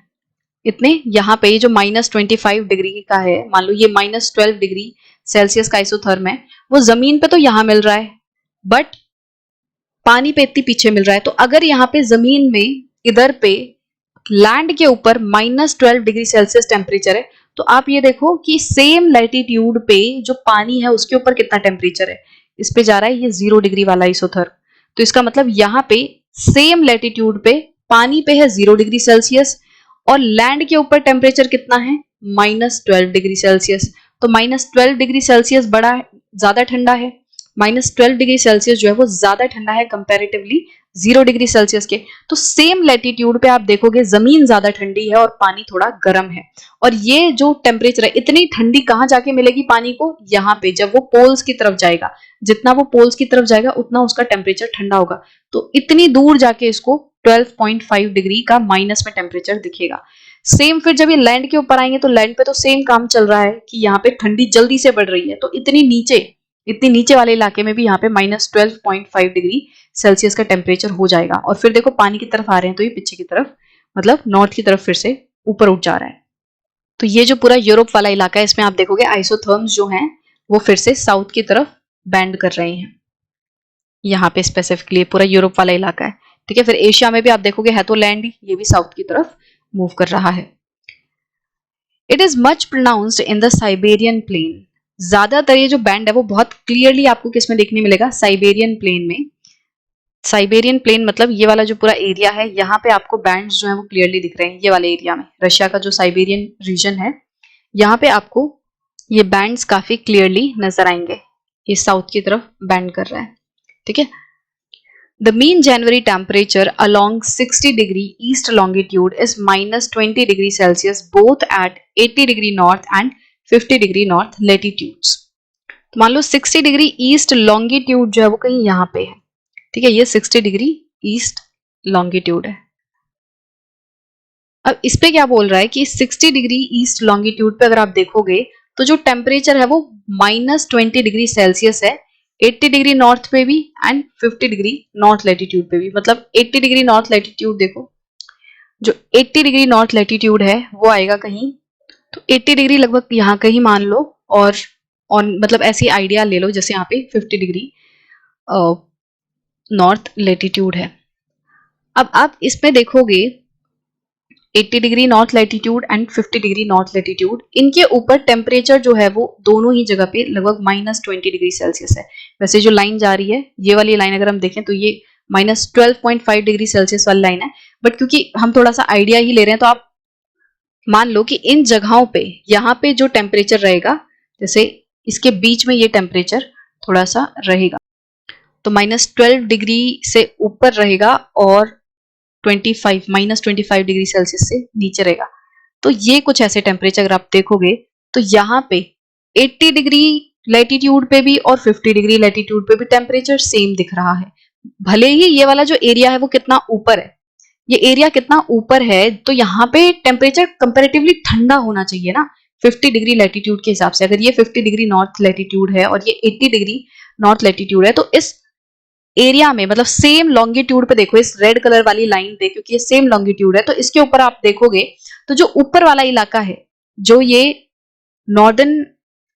इतने यहाँ पे जो -25 डिग्री का है, मान लो ये -12 डिग्री सेल्सियस का आइसोथर्म है, वो जमीन पे तो यहाँ मिल रहा है बट पानी पे इतनी पीछे मिल रहा है। तो अगर यहाँ पे जमीन में इधर पे लैंड के ऊपर -12 डिग्री सेल्सियस टेम्परेचर है, तो आप ये देखो कि सेम लैटिट्यूड पे जो पानी है उसके ऊपर कितना टेम्परेचर है, इस पे जा रहा है ये 0 डिग्री वाला आइसोथर्म। तो इसका मतलब यहाँ पे सेम लैटिट्यूड पे पानी पे है 0 डिग्री सेल्सियस और लैंड के ऊपर टेम्परेचर कितना है, -12 डिग्री सेल्सियस। तो -12 डिग्री सेल्सियस बड़ा ज्यादा ठंडा है, -12 डिग्री सेल्सियस जो है वो ज्यादा ठंडा है कंपैरेटिवली 0 डिग्री सेल्सियस के। तो सेम लैटिट्यूड पे आप देखोगे जमीन ज्यादा ठंडी है और पानी थोड़ा गर्म है। और ये जो टेम्परेचर है, इतनी ठंडी कहाँ जाके मिलेगी पानी को, यहाँ पे जब वो पोल्स की तरफ जाएगा, जितना वो पोल्स की तरफ जाएगा उतना उसका टेम्परेचर ठंडा होगा। तो इतनी दूर जाके इसको 12.5 डिग्री का माइनस में टेम्परेचर दिखेगा। सेम फिर जब ये लैंड के ऊपर आएंगे तो लैंड पे तो सेम काम चल रहा है कि यहाँ पे ठंडी जल्दी से बढ़ रही है, तो इतनी नीचे वाले इलाके में भी यहाँ पे -12.5 डिग्री सेल्सियस का टेम्परेचर हो जाएगा। और फिर देखो पानी की तरफ आ रहे हैं तो ये पीछे की तरफ, मतलब नॉर्थ की तरफ फिर से ऊपर उठ जा रहा है। तो ये जो पूरा यूरोप वाला इलाका है, इसमें आप देखोगे आइसोथर्म्स जो हैं वो फिर से साउथ की तरफ बैंड कर रहे हैं। यहाँ पे स्पेसिफिकली पूरा यूरोप वाला इलाका है। ठीक है, फिर एशिया में भी आप देखोगे है तो लैंड ही, ये भी साउथ की तरफ मूव कर रहा है। It is much pronounced in the Siberian plain. ज्यादातर ये जो बैंड है वो बहुत क्लियरली आपको किसमें देखने मिलेगा, साइबेरियन प्लेन में। साइबेरियन प्लेन मतलब ये वाला जो पूरा एरिया है, यहाँ पे आपको बैंड्स जो है वो क्लियरली दिख रहे हैं। ये वाले एरिया में रशिया का जो साइबेरियन रीजन है, यहाँ पे आपको ये बैंड्स काफी क्लियरली नजर आएंगे। ये साउथ की तरफ बैंड कर रहा है, ठीक है। The mean January temperature along 60 degree east longitude is minus 20 degree Celsius both at 80 degree north and 50 degree north latitudes। तो मान लो 60 डिग्री ईस्ट लॉन्गिट्यूड जो है वो कहीं यहाँ पे है, ठीक है, ये 60 डिग्री ईस्ट लॉन्गिट्यूड है। अब इस पे क्या बोल रहा है कि 60 डिग्री ईस्ट लॉन्गिट्यूड पे अगर आप देखोगे तो जो टेम्परेचर है वो -20 डिग्री सेल्सियस है 80 डिग्री नॉर्थ पे भी एंड 50 डिग्री नॉर्थ लैटिट्यूड पे भी। मतलब 80 डिग्री नॉर्थ लैटिट्यूड देखो, जो 80 डिग्री नॉर्थ लैटिट्यूड है वो आएगा कहीं, तो 80 डिग्री लगभग यहाँ कहीं मान लो, और ऑन मतलब ऐसी आइडिया ले लो जैसे यहाँ पे 50 डिग्री नॉर्थ लैटिट्यूड है। अब आप इसमें देखोगे 80 degree north latitude and 50 degree north latitude, इनके ऊपर टेम्परेचर जो है वो दोनों ही जगह पे लगभग -20 डिग्री सेल्सियस है। वैसे जो लाइन जा रही है, ये वाली लाइन अगर हम देखें तो ये -12.5 डिग्री सेल्सियस वाली लाइन है, बट क्योंकि हम थोड़ा सा आइडिया ही ले रहे हैं तो आप मान लो कि इन जगहों पे यहाँ पे जो टेम्परेचर रहेगा, जैसे इसके बीच में ये टेम्परेचर थोड़ा सा रहेगा, तो -12 डिग्री से ऊपर रहेगा और -25 डिग्री सेल्सियस से नीचे रहेगा। तो ये कुछ ऐसे टेम्परेचर अगर आप देखोगे तो यहाँ पे 80 डिग्री लैटिट्यूड पे भी और 50 डिग्री लैटिट्यूड पे भी टेम्परेचर सेम दिख रहा है। भले ही ये वाला जो एरिया है वो कितना ऊपर है, ये एरिया कितना ऊपर है, तो यहाँ पे टेम्परेचर कंपैरेटिवली ठंडा होना चाहिए ना 50 डिग्री लैटिट्यूड के हिसाब से। अगर ये 50 डिग्री नॉर्थ लैटिट्यूड है और ये 80 डिग्री नॉर्थ लैटिट्यूड है, तो इस एरिया में मतलब सेम लॉन्गिट्यूड पे देखो, इस रेड कलर वाली लाइन पे, क्योंकि ये सेम लॉन्गिट्यूड है तो इसके ऊपर आप देखोगे तो जो ऊपर वाला इलाका है, जो ये नॉर्दर्न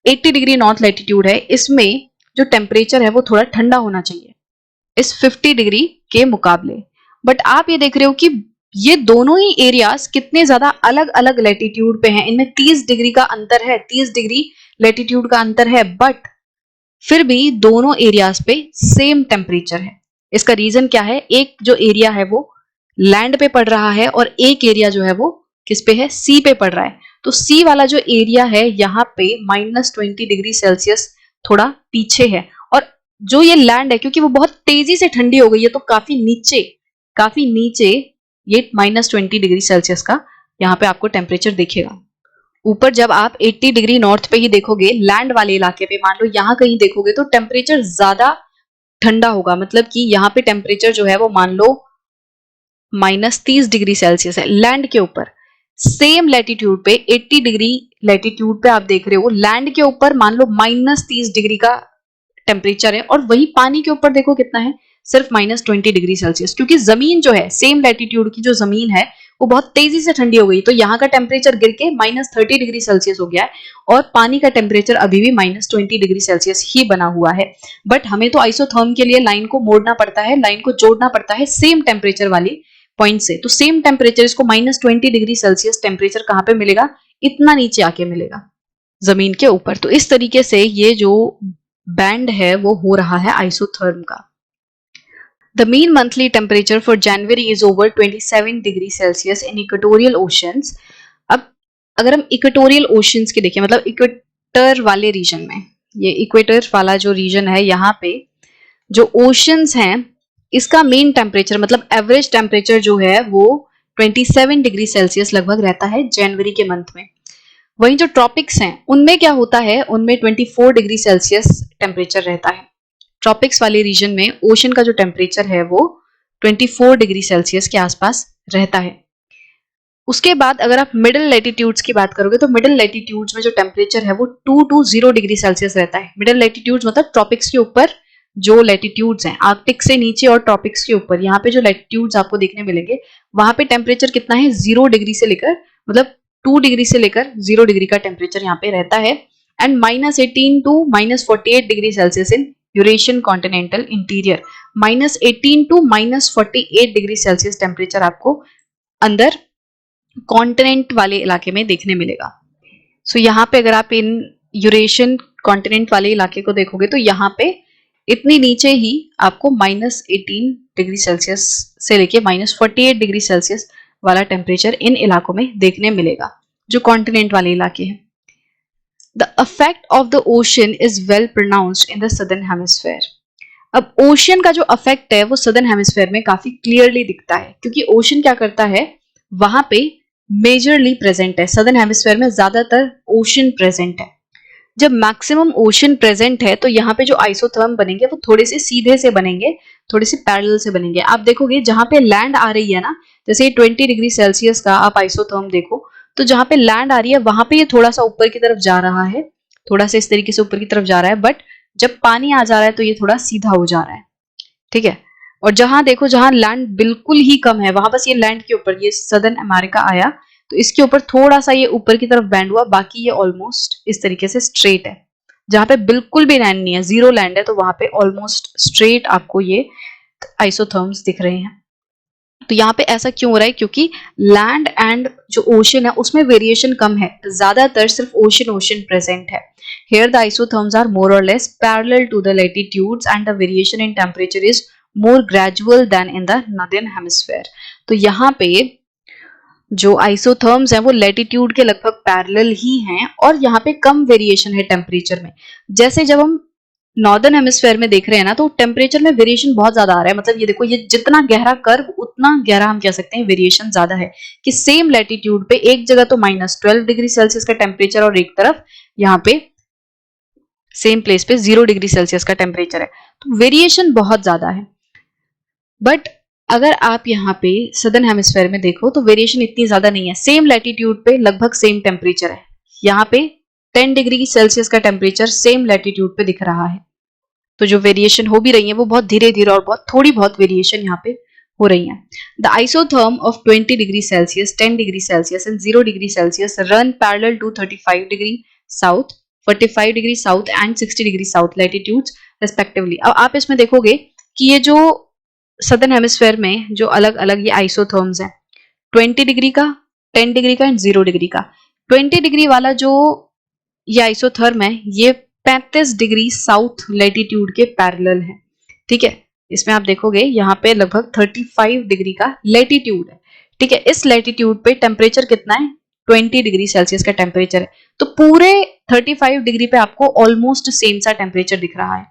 80 डिग्री नॉर्थ लैटिट्यूड है, इसमें जो टेम्परेचर है वो थोड़ा ठंडा होना चाहिए इस 50 डिग्री के मुकाबले। बट आप ये देख रहे हो कि ये दोनों ही एरियाज कितने ज्यादा अलग अलग लैटिट्यूड पे हैं। इनमें 30 डिग्री का अंतर है, 30 डिग्री लैटिट्यूड का अंतर है, बट फिर भी दोनों एरियाज पे सेम टेम्परेचर है। इसका रीजन क्या है, एक जो एरिया है वो लैंड पे पड़ रहा है और एक एरिया जो है वो किस पे है, सी पे पड़ रहा है। तो सी वाला जो एरिया है यहाँ पे -20 डिग्री सेल्सियस थोड़ा पीछे है, और जो ये लैंड है क्योंकि वो बहुत तेजी से ठंडी हो गई है तो काफी नीचे ये -20 डिग्री सेल्सियस का यहाँ पे आपको टेम्परेचर दिखेगा। ऊपर जब आप 80 डिग्री नॉर्थ पे ही देखोगे, लैंड वाले इलाके पे मान लो यहाँ कहीं देखोगे तो टेम्परेचर ज्यादा ठंडा होगा। मतलब कि यहाँ पे टेम्परेचर जो है वो मान लो -30 डिग्री सेल्सियस है लैंड के ऊपर। सेम लैटिट्यूड पे 80 डिग्री लैटिट्यूड पे आप देख रहे हो लैंड के ऊपर मान लो -30 डिग्री का टेम्परेचर है, और वही पानी के ऊपर देखो कितना है, सिर्फ -20 डिग्री सेल्सियस। क्योंकि जमीन जो है, सेम लैटिट्यूड की जो जमीन है वो बहुत तेजी से ठंडी हो गई, तो यहाँ का टेम्परेचर गिर के -30 डिग्री सेल्सियस हो गया है, और पानी का टेम्परेचर अभी भी -20 डिग्री सेल्सियस ही बना हुआ है। बट हमें तो आइसोथर्म के लिए लाइन को मोड़ना पड़ता है, लाइन को जोड़ना पड़ता है सेम टेम्परेचर वाली पॉइंट से। तो सेम टेम्परेचर, इसको -20 डिग्री सेल्सियस टेम्परेचर कहाँ पे मिलेगा, इतना नीचे आके मिलेगा जमीन के ऊपर। तो इस तरीके से ये जो बैंड है वो हो रहा है आइसोथर्म का। The mean monthly temperature for January is over 27 degree Celsius in equatorial oceans. अब अगर हम इक्वेटोरियल ओशंस की देखें, मतलब इक्वेटर वाले रीजन में, ये इक्वेटर वाला जो रीजन है यहाँ पे जो ओशंस हैं, इसका मेन टेम्परेचर मतलब एवरेज टेम्परेचर जो है वो 27 डिग्री सेल्सियस लगभग रहता है जनवरी के मंथ में। वहीं जो ट्रॉपिक्स हैं उनमें क्या होता है, उनमें 24 डिग्री सेल्सियस टेम्परेचर रहता है। ट्रॉपिक्स वाले रीजन में ओशन का जो टेम्परेचर है वो 24 डिग्री सेल्सियस के आसपास रहता है। उसके बाद अगर आप मिडिल लैटिट्यूड्स की बात करोगे तो मिडिल लैटिट्यूड्स में जो टेम्परेचर है वो 2 to 0 डिग्री सेल्सियस रहता है। मिडिल लैटिट्यूड्स मतलब ट्रॉपिक्स के ऊपर जो लैटिट्यूड्स हैं, आर्कटिक से नीचे और ट्रॉपिक्स के ऊपर, यहाँ पे जो लैटिट्यूड्स आपको देखने मिलेंगे वहां पे टेम्परेचर कितना है, 0 डिग्री से लेकर मतलब 2 डिग्री से लेकर 0 डिग्री का टेम्परेचर यहाँ पे रहता है, and -18 to -48 degree Celsius in Eurasian continental interior, -18 to -48 degree Celsius temperature आपको अंदर कॉन्टिनेंट वाले इलाके में देखने मिलेगा। सो यहाँ पे अगर आप इन यूरेशियन कॉन्टिनेंट वाले इलाके को देखोगे तो यहाँ पे इतनी नीचे ही आपको -18 डिग्री सेल्सियस से लेके -48 डिग्री सेल्सियस वाला टेम्परेचर इन इलाकों में देखने मिलेगा जो कॉन्टिनेंट वाले इलाके हैं। The effect of the ocean is well pronounced in the southern hemisphere. अब ओशन का जो इफेक्ट है वो सदर्न हेमिस्फेयर में काफी क्लियरली दिखता है, क्योंकि ओशन क्या करता है, वहां पे मेजरली प्रेजेंट है, सदर्न हेमिस्फेयर में ज्यादातर ओशन प्रेजेंट है। जब मैक्सिमम ओशन प्रेजेंट है तो यहाँ पे जो आइसोथर्म बनेंगे वो थोड़े से सीधे से बनेंगे, थोड़े से पैरेलल से बनेंगे। आप देखोगे जहां पे लैंड आ रही है ना, जैसे 20 डिग्री सेल्सियस का आप आइसोथर्म देखो, तो जहां पे लैंड आ रही है वहां पे ये थोड़ा सा ऊपर की तरफ जा रहा है, थोड़ा सा इस तरीके से ऊपर की तरफ जा रहा है, बट जब पानी आ जा रहा है तो ये थोड़ा सीधा हो जा रहा है, ठीक है। और जहां देखो जहां लैंड बिल्कुल ही कम है, वहां बस ये लैंड के ऊपर, ये सदर्न अमेरिका आया तो इसके ऊपर थोड़ा सा ये ऊपर की तरफ बैंड हुआ, बाकी ये ऑलमोस्ट इस तरीके से स्ट्रेट है। जहां पे बिल्कुल भी लैंड नहीं है, जीरो लैंड है, तो वहां पे ऑलमोस्ट स्ट्रेट आपको ये आइसोथर्म्स दिख रहे हैं। तो यहाँ पे ऐसा क्यों हो रहा है, क्योंकि लैंड एंड जो ओशन है उसमें वेरिएशन कम है, ज्यादातर सिर्फ ओशन ओशन प्रेजेंट है। Here the isotherms are more or less parallel to the latitudes and the variation in temperature is more gradual than in the northern hemisphere। तो यहाँ पे जो आइसोथर्म्स हैं वो लैटिट्यूड के लगभग पैरेलल ही हैं और यहाँ पे कम वेरिएशन है टेम्परेचर में। जैसे जब हम नॉर्दर्न हेमिस्फेयर में देख रहे हैं ना, तो टेम्परेचर में वेरिएशन बहुत ज्यादा आ रहा है। मतलब ये देखो, ये जितना गहरा कर्व उतना गहरा हम कह सकते हैं वेरिएशन ज्यादा है, कि सेम लैटिट्यूड पे एक जगह तो -12 डिग्री सेल्सियस का टेम्परेचर और एक तरफ यहाँ पे सेम प्लेस पे 0 डिग्री सेल्सियस का टेम्परेचर है, तो वेरिएशन बहुत ज्यादा है। बट अगर आप यहाँ पे सदर्न हेमिस्फेयर में देखो तो वेरिएशन इतनी ज्यादा नहीं है, सेम लैटिट्यूड पे लगभग सेम टेम्परेचर है। यहाँ पे 10 डिग्री सेल्सियस का टेम्परेचर सेम लैटिट्यूड पे दिख रहा है। तो जो वेरिएशन हो भी रही है वो बहुत धीरे धीरे और बहुत थोड़ी बहुत वेरिएशन यहाँ पे हो रही है। The isotherm of 20 degree Celsius, 10 degree Celsius and 0 degree Celsius run parallel to 35 degree south, 45 degree south and 60 degree south latitudes respectively. अब आप इसमें देखोगे कि ये जो सदर्न हेमिस्फेयर में जो अलग अलग ये आइसोथर्म्स हैं, 20 डिग्री का, 10 डिग्री का एंड 0 डिग्री का। 20 डिग्री वाला जो ये आइसोथर्म है ये 35 डिग्री साउथ लैटिट्यूड के पैरेलल है, ठीक है। इसमें आप देखोगे यहाँ पे लगभग 35 डिग्री का लैटिट्यूड है, ठीक है। इस लैटिट्यूड पे टेम्परेचर कितना है, 20 डिग्री सेल्सियस का टेम्परेचर है। तो पूरे 35 डिग्री पे आपको ऑलमोस्ट सेम सा टेम्परेचर दिख रहा है।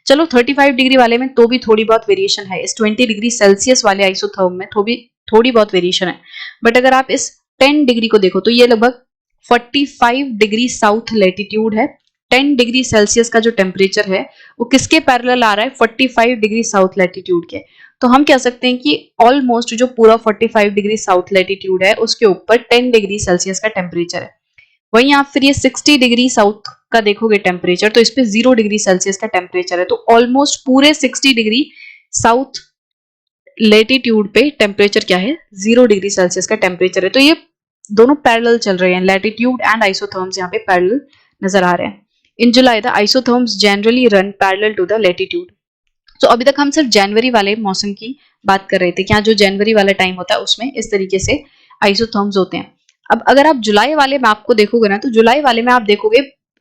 चलो 35 डिग्री वाले में तो भी थोड़ी बहुत वेरिएशन है, इस 20 डिग्री सेल्सियस वाले आइसोथर्म में थोड़ी बहुत वेरिएशन है। बट अगर आप इस 10 डिग्री को देखो तो ये लगभग 45 डिग्री साउथ लैटिट्यूड है। 10 डिग्री सेल्सियस का जो टेम्परेचर है वो किसके पैरेलल आ रहा है, 45 डिग्री साउथ लैटिट्यूड के। तो हम कह सकते हैं कि ऑलमोस्ट जो पूरा 45 डिग्री साउथ लैटिट्यूड है उसके ऊपर 10 डिग्री सेल्सियस का टेम्परेचर है। वहीं आप फिर ये 60 डिग्री साउथ का देखोगे टेम्परेचर, तो इस पे 0 डिग्री सेल्सियस का टेम्परेचर है। तो ऑलमोस्ट पूरे 60 डिग्री साउथ लैटिट्यूड पे टेम्परेचर क्या है, 0 डिग्री सेल्सियस का टेम्परेचर है। तो ये दोनों पैरेलल चल रहे हैं, लैटिट्यूड एंड आइसोथर्म्स यहाँ पे पैरेलल नजर आ रहे हैं। In July the isotherms generally run parallel to the latitude. तो अभी तक हम सिर्फ जनवरी वाले मौसम की बात कर रहे थे, क्या जो जनवरी वाला टाइम होता है उसमें इस तरीके से आइसोथर्म्स होते हैं। अब अगर आप जुलाई वाले मैप को देखोगे ना, तो जुलाई वाले में आप देखोगे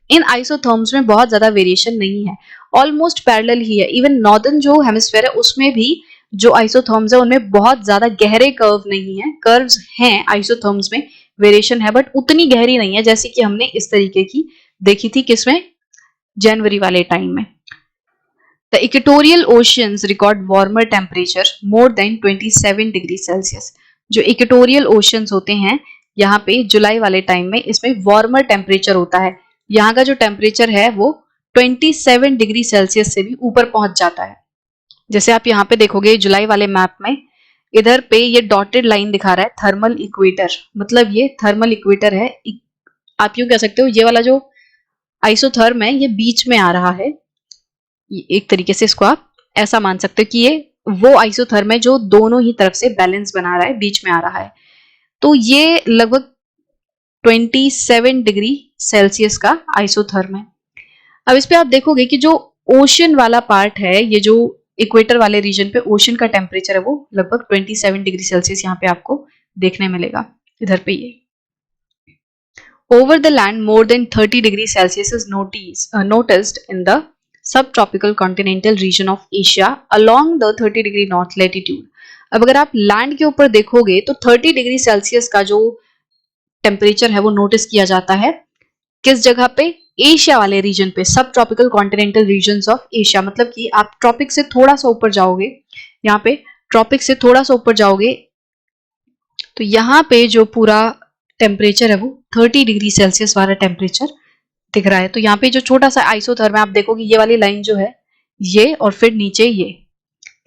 इन आइसोथर्म्स में बहुत ज्यादा वेरिएशन नहीं है, ऑलमोस्ट पैरेलल ही है। इवन नॉर्दर्न जो हेमिस्फेयर है उसमें भी जो आइसोथर्म्स है उनमें बहुत ज्यादा गहरे कर्व नहीं है, कर्व्स हैं आइसोथर्म्स में, वेरिएशन है बट उतनी गहरी नहीं है जैसे कि हमने इस तरीके की देखी थी किसमें, जनवरी वाले टाइम में। The equatorial oceans record warmer temperature more than 27 degree Celsius. जो इक्वेटोरियल ओशंस होते हैं यहाँ पे जुलाई वाले टाइम में इसमें वार्मर टेम्परेचर होता है। यहाँ का जो टेम्परेचर है वो 27 डिग्री सेल्सियस से भी ऊपर पहुंच जाता है। जैसे आप यहाँ पे देखोगे जुलाई वाले मैप में, इधर पे ये डॉटेड लाइन दिखा रहा है थर्मल इक्वेटर, मतलब ये थर्मल इक्वेटर है। आप यूं कह सकते हो ये वाला जो आइसोथर्म है ये बीच में आ रहा है, एक तरीके से इसको आप ऐसा मान सकते हो कि ये वो आइसोथर्म है जो दोनों ही तरफ से बैलेंस बना रहा है, बीच में आ रहा है। तो ये लगभग 27 डिग्री सेल्सियस का आइसोथर्म है। अब इस पे आप देखोगे कि जो ओशन वाला पार्ट है, ये जो इक्वेटर वाले रीजन पे ओशन का टेम्परेचर है वो लगभग 27 डिग्री सेल्सियस यहाँ पे आपको देखने मिलेगा। इधर पे ये over the land more than 30 degrees Celsius is noticed in the subtropical continental region of Asia along the 30 degree north latitude। अब अगर आप लैंड के ऊपर देखोगे तो 30 डिग्री सेल्सियस का जो टेम्परेचर है वो नोटिस किया जाता है किस जगह पे, एशिया वाले रीजन पे, subtropical continental regions of Asia. मतलब कि आप ट्रॉपिक से थोड़ा सा ऊपर जाओगे, यहाँ पे ट्रॉपिक से थोड़ा सा ऊपर जाओगे तो यहाँ पे जो पूरा टेम्परेचर है वो 30 डिग्री सेल्सियस वाला टेम्परेचर दिख रहा है। तो यहाँ पे जो छोटा सा आइसोथर्म है, आप देखोगे ये वाली लाइन जो है ये और फिर नीचे ये,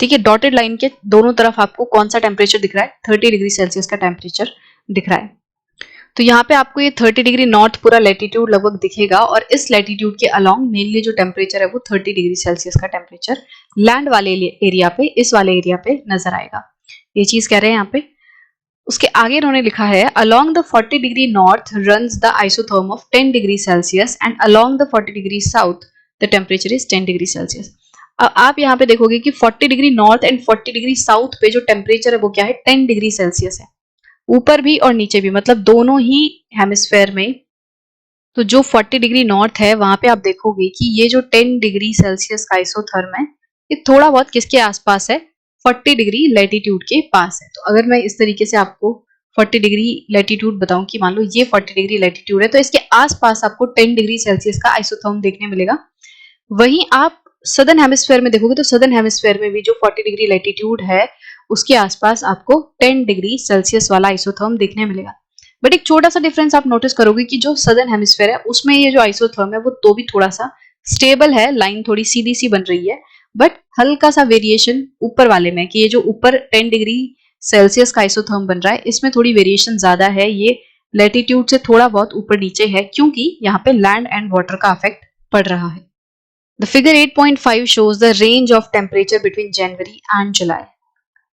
ठीक है, डॉटेड लाइन के दोनों तरफ आपको कौन सा टेम्परेचर दिख रहा है, 30 डिग्री सेल्सियस का टेम्परेचर दिख रहा है। तो यहाँ पे आपको ये 30 डिग्री नॉर्थ पूरा लैटिट्यूड लगभग दिखेगा और इस लैटिट्यूड के अलोंग मेनली जो टेम्परेचर है वो 30 डिग्री सेल्सियस का टेम्परेचर लैंड वाले एरिया पे, इस वाले एरिया पे नजर आएगा। ये चीज कह रहे हैं यहाँ पे। उसके आगे इन्होंने लिखा है along the 40 degree north runs the isotherm of 10 degree Celsius and along the 40 degree south the temperature is 10 degree Celsius। अब आप यहाँ पे देखोगे कि 40 degree north and 40 degree south पे जो टेम्परेचर है वो क्या है, 10 डिग्री सेल्सियस है, ऊपर भी और नीचे भी, मतलब दोनों ही हेमिस्फेयर में। तो जो 40 डिग्री नॉर्थ है वहां पे आप देखोगे कि ये जो 10 डिग्री सेल्सियस का आइसोथर्म है ये थोड़ा बहुत किसके आसपास है, 40 डिग्री लैटिट्यूड के पास है। तो अगर मैं इस तरीके से आपको 40 डिग्री लैटिट्यूड बताऊं कि मान लो ये 40 डिग्री लैटिट्यूड है तो इसके आसपास आपको 10 डिग्री सेल्सियस का आइसोथर्म देखने मिलेगा। वहीं आप सदर्न हेमिस्फेयर में देखोगे तो सदर्न हेमिस्फेयर में भी जो 40 डिग्री लैटिट्यूड है उसके आसपास आपको 10 डिग्री सेल्सियस वाला आइसोथर्म देखने मिलेगा। बट एक छोटा सा डिफरेंस आप नोटिस करोगे कि जो सदर्न हेमिस्फेयर है उसमें ये जो आइसोथर्म है वो तो भी थोड़ा सा स्टेबल है, लाइन थोड़ी सीधी सी बन रही है, बट हल्का सा वेरिएशन ऊपर वाले में कि ये जो ऊपर 10 डिग्री सेल्सियस का आइसोथर्म बन रहा है इसमें थोड़ी वेरिएशन ज्यादा है, ये लैटिट्यूड से थोड़ा बहुत ऊपर नीचे है क्योंकि यहाँ पे लैंड एंड वाटर का इफेक्ट पड़ रहा है। The figure 8.5 shows the range of temperature between January and July।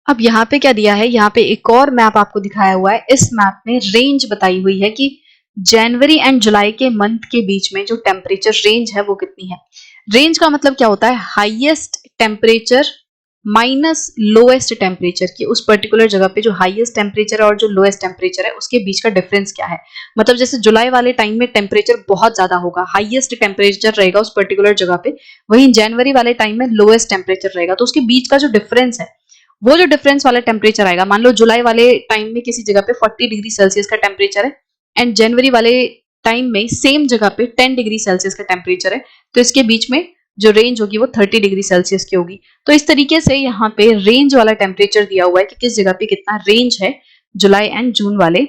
अब यहाँ पे क्या दिया है, यहाँ पे एक और मैप आपको दिखाया हुआ है। इस मैप में रेंज बताई हुई है कि जनवरी एंड जुलाई के मंथ के बीच में जो टेम्परेचर रेंज है वो कितनी है। रेंज का मतलब क्या होता है, highest temperature minus lowest temperature की उस पर्टिकुलर जगह पे जो हाईएस्ट टेम्परेचर और जो लोएस्ट टेम्परेचर है उसके बीच का डिफरेंस क्या है। मतलब जैसे जुलाई वाले टाइम में टेम्परेचर बहुत ज्यादा होगा, हाईएस्ट टेम्परेचर रहेगा उस पर्टिकुलर जगह पे, वहीं जनवरी वाले टाइम में लोएस्ट टेम्परेचर रहेगा, तो उसके बीच का जो डिफरेंस है वो जो डिफरेंस वाला टेम्परेचर आएगा। मान लो जुलाई वाले टाइम में किसी जगह पे 40 डिग्री सेल्सियस का टेम्परेचर है एंड जनवरी वाले टाइम में सेम जगह पे 10 डिग्री सेल्सियस का टेम्परेचर है, तो इसके बीच में जो रेंज होगी वो 30 डिग्री सेल्सियस की होगी। तो इस तरीके से यहाँ पे रेंज वाला टेम्परेचर दिया हुआ है कि किस जगह पे कितना रेंज है जुलाई एंड जून वाले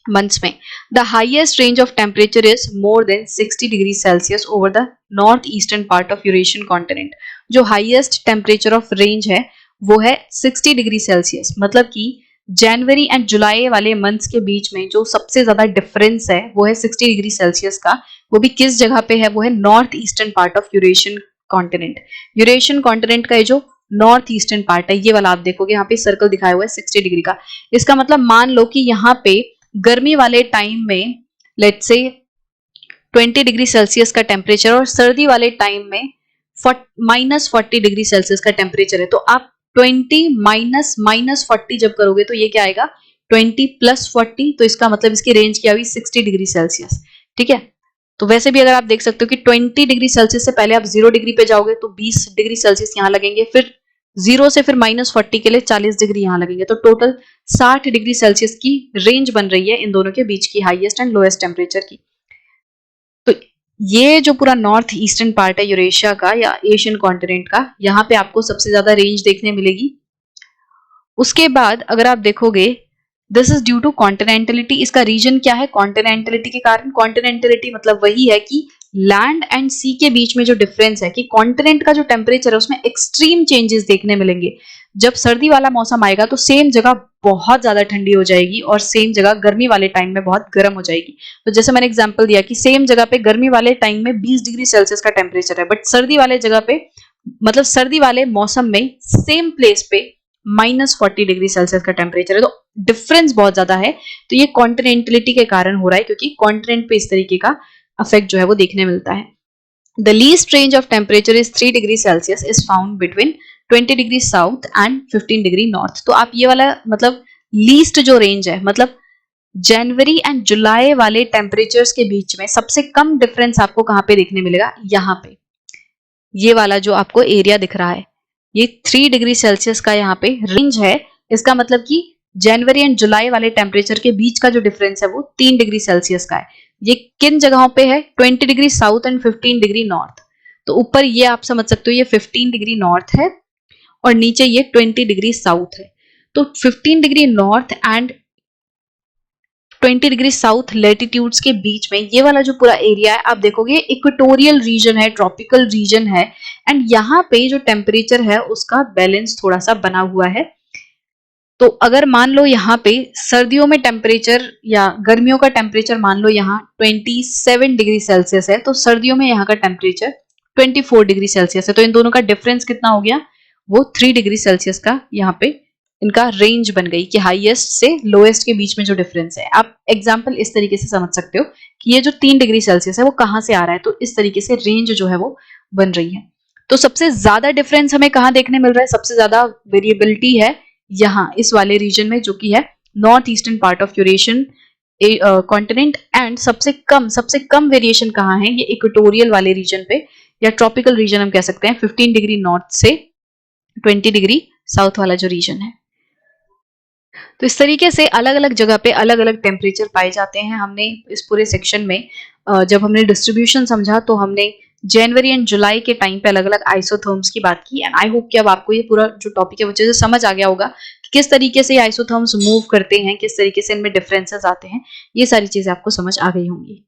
मंथ्स में। The highest range of temperature is more than 60 degree Celsius over the north eastern part of Eurasian continent. जो हाईएस्ट टेम्परेचर ऑफ रेंज है वो है 60 डिग्री सेल्सियस, मतलब कि जनवरी एंड जुलाई वाले मंथ्स के बीच में जो सबसे ज्यादा डिफरेंस है वो है 60 डिग्री सेल्सियस का। वो भी किस जगह पे है, वो है north eastern part of Eurasian continent. Eurasian continent का ये जो नॉर्थ ईस्टर्न पार्ट है ये वाला आप देखोगे यहाँ पे सर्कल दिखाया हुआ है 60 डिग्री का। इसका मतलब मान लो कि यहाँ पे गर्मी वाले टाइम में लेट्स से 20 डिग्री सेल्सियस का टेम्परेचर और सर्दी वाले टाइम में -40 डिग्री सेल्सियस का टेम्परेचर है। तो आप 20 माइनस 40 जब करोगे तो ये क्या आएगा 20 + 40, तो इसका मतलब इसकी रेंज क्या हुई 60 डिग्री सेल्सियस। ठीक है, तो वैसे भी अगर आप देख सकते हो कि 20 डिग्री सेल्सियस से पहले आप 0 डिग्री पे जाओगे तो 20 डिग्री सेल्सियस यहाँ लगेंगे, फिर 0 से फिर -40 के लिए 40 डिग्री यहाँ लगेंगे, तो टोटल 60 डिग्री सेल्सियस की रेंज बन रही है इन दोनों के बीच की, हाईएस्ट एंड लोएस्ट टेम्परेचर की। तो ये जो पूरा नॉर्थ ईस्टर्न पार्ट है यूरेशिया का या एशियन कॉन्टिनेंट का, यहाँ पे आपको सबसे ज्यादा रेंज देखने मिलेगी। उसके बाद अगर आप देखोगे दिस इज ड्यू टू कॉन्टिनेंटलिटी। इसका रीजन क्या है, कॉन्टिनेंटलिटी के कारण। कॉन्टिनेंटलिटी मतलब वही है कि लैंड एंड सी के बीच में जो डिफरेंस है कि कॉन्टिनेंट का जो टेम्परेचर है उसमें एक्सट्रीम चेंजेस देखने मिलेंगे। जब सर्दी वाला मौसम आएगा तो सेम जगह बहुत ज्यादा ठंडी हो जाएगी और सेम जगह गर्मी वाले टाइम में बहुत गर्म हो जाएगी। तो जैसे मैंने एग्जांपल दिया कि सेम जगह पे गर्मी वाले टाइम में 20 डिग्री सेल्सियस का टेम्परेचर है, बट सर्दी वाले जगह पे मतलब सर्दी वाले मौसम में सेम प्लेस पे -40 डिग्री सेल्सियस का टेम्परेचर है। तो डिफरेंस बहुत ज्यादा है। तो ये कॉन्टिनेंटलिटी के कारण हो रहा है क्योंकि कॉन्टिनेंट पे इस तरीके का इफेक्ट जो है वो देखने मिलता है। The least range of temperature is 3 degree Celsius is found between 20 degree south and 15 degree north. तो आप ये वाला मतलब लीस्ट जो रेंज है, मतलब जनवरी एंड जुलाई वाले टेम्परेचर्स के बीच में सबसे कम डिफरेंस आपको कहां पे देखने मिलेगा, यहाँ पे ये वाला जो आपको एरिया दिख रहा है, ये 3 डिग्री सेल्सियस का यहाँ पे रेंज है। इसका मतलब कि जनवरी एंड जुलाई वाले टेम्परेचर के बीच का जो डिफरेंस है वो 3 डिग्री सेल्सियस का है। ये किन जगहों पे है, 20 degree south and 15 degree north. तो ऊपर ये आप समझ सकते हो ये 15 डिग्री नॉर्थ है और नीचे ये 20 डिग्री साउथ है। तो 15 degree north and 20 degree south latitudes के बीच में ये वाला जो पूरा एरिया है, आप देखोगे इक्वेटोरियल रीजन है, ट्रॉपिकल रीजन है। एंड यहाँ पे जो टेम्परेचर है उसका बैलेंस थोड़ा सा बना हुआ है। तो अगर मान लो यहाँ पे सर्दियों में टेम्परेचर या गर्मियों का टेम्परेचर मान लो यहाँ 27 डिग्री सेल्सियस है, तो सर्दियों में यहाँ का टेम्परेचर 24 डिग्री सेल्सियस है। तो इन दोनों का डिफरेंस कितना हो गया, वो 3 डिग्री सेल्सियस का यहाँ पे इनका रेंज बन गई कि हाईएस्ट से लोएस्ट के बीच में जो डिफरेंस है। आप एग्जाम्पल इस तरीके से समझ सकते हो कि ये जो 3 डिग्री सेल्सियस है वो कहाँ से आ रहा है। तो इस तरीके से रेंज जो है वो बन रही है। तो सबसे ज्यादा डिफरेंस हमें कहाँ देखने मिल रहा है, सबसे ज्यादा वेरिएबिलिटी है यहाँ इस वाले रीजन में, जो कि है north eastern part of Eurasian continent. And सबसे कम वेरिएशन कहाँ है, ये इक्वेटोरियल वाले रीजन पे या ट्रॉपिकल रीजन हम कह सकते हैं, 15 डिग्री नॉर्थ से 20 डिग्री साउथ वाला जो रीजन है। तो इस तरीके से अलग अलग जगह पे अलग अलग टेम्परेचर पाए जाते हैं। हमने इस पूरे सेक्शन में जब हमने डिस्ट्रीब्यूशन समझा तो हमने जनवरी एंड जुलाई के टाइम पे अलग अलग आइसोथर्म्स की बात की। एंड आई होप कि अब आपको ये पूरा जो टॉपिक है वो अच्छे से समझ आ गया होगा कि किस तरीके से आइसोथर्म्स मूव करते हैं, किस तरीके से इनमें डिफरेंसेस आते हैं। ये सारी चीजें आपको समझ आ गई होंगी।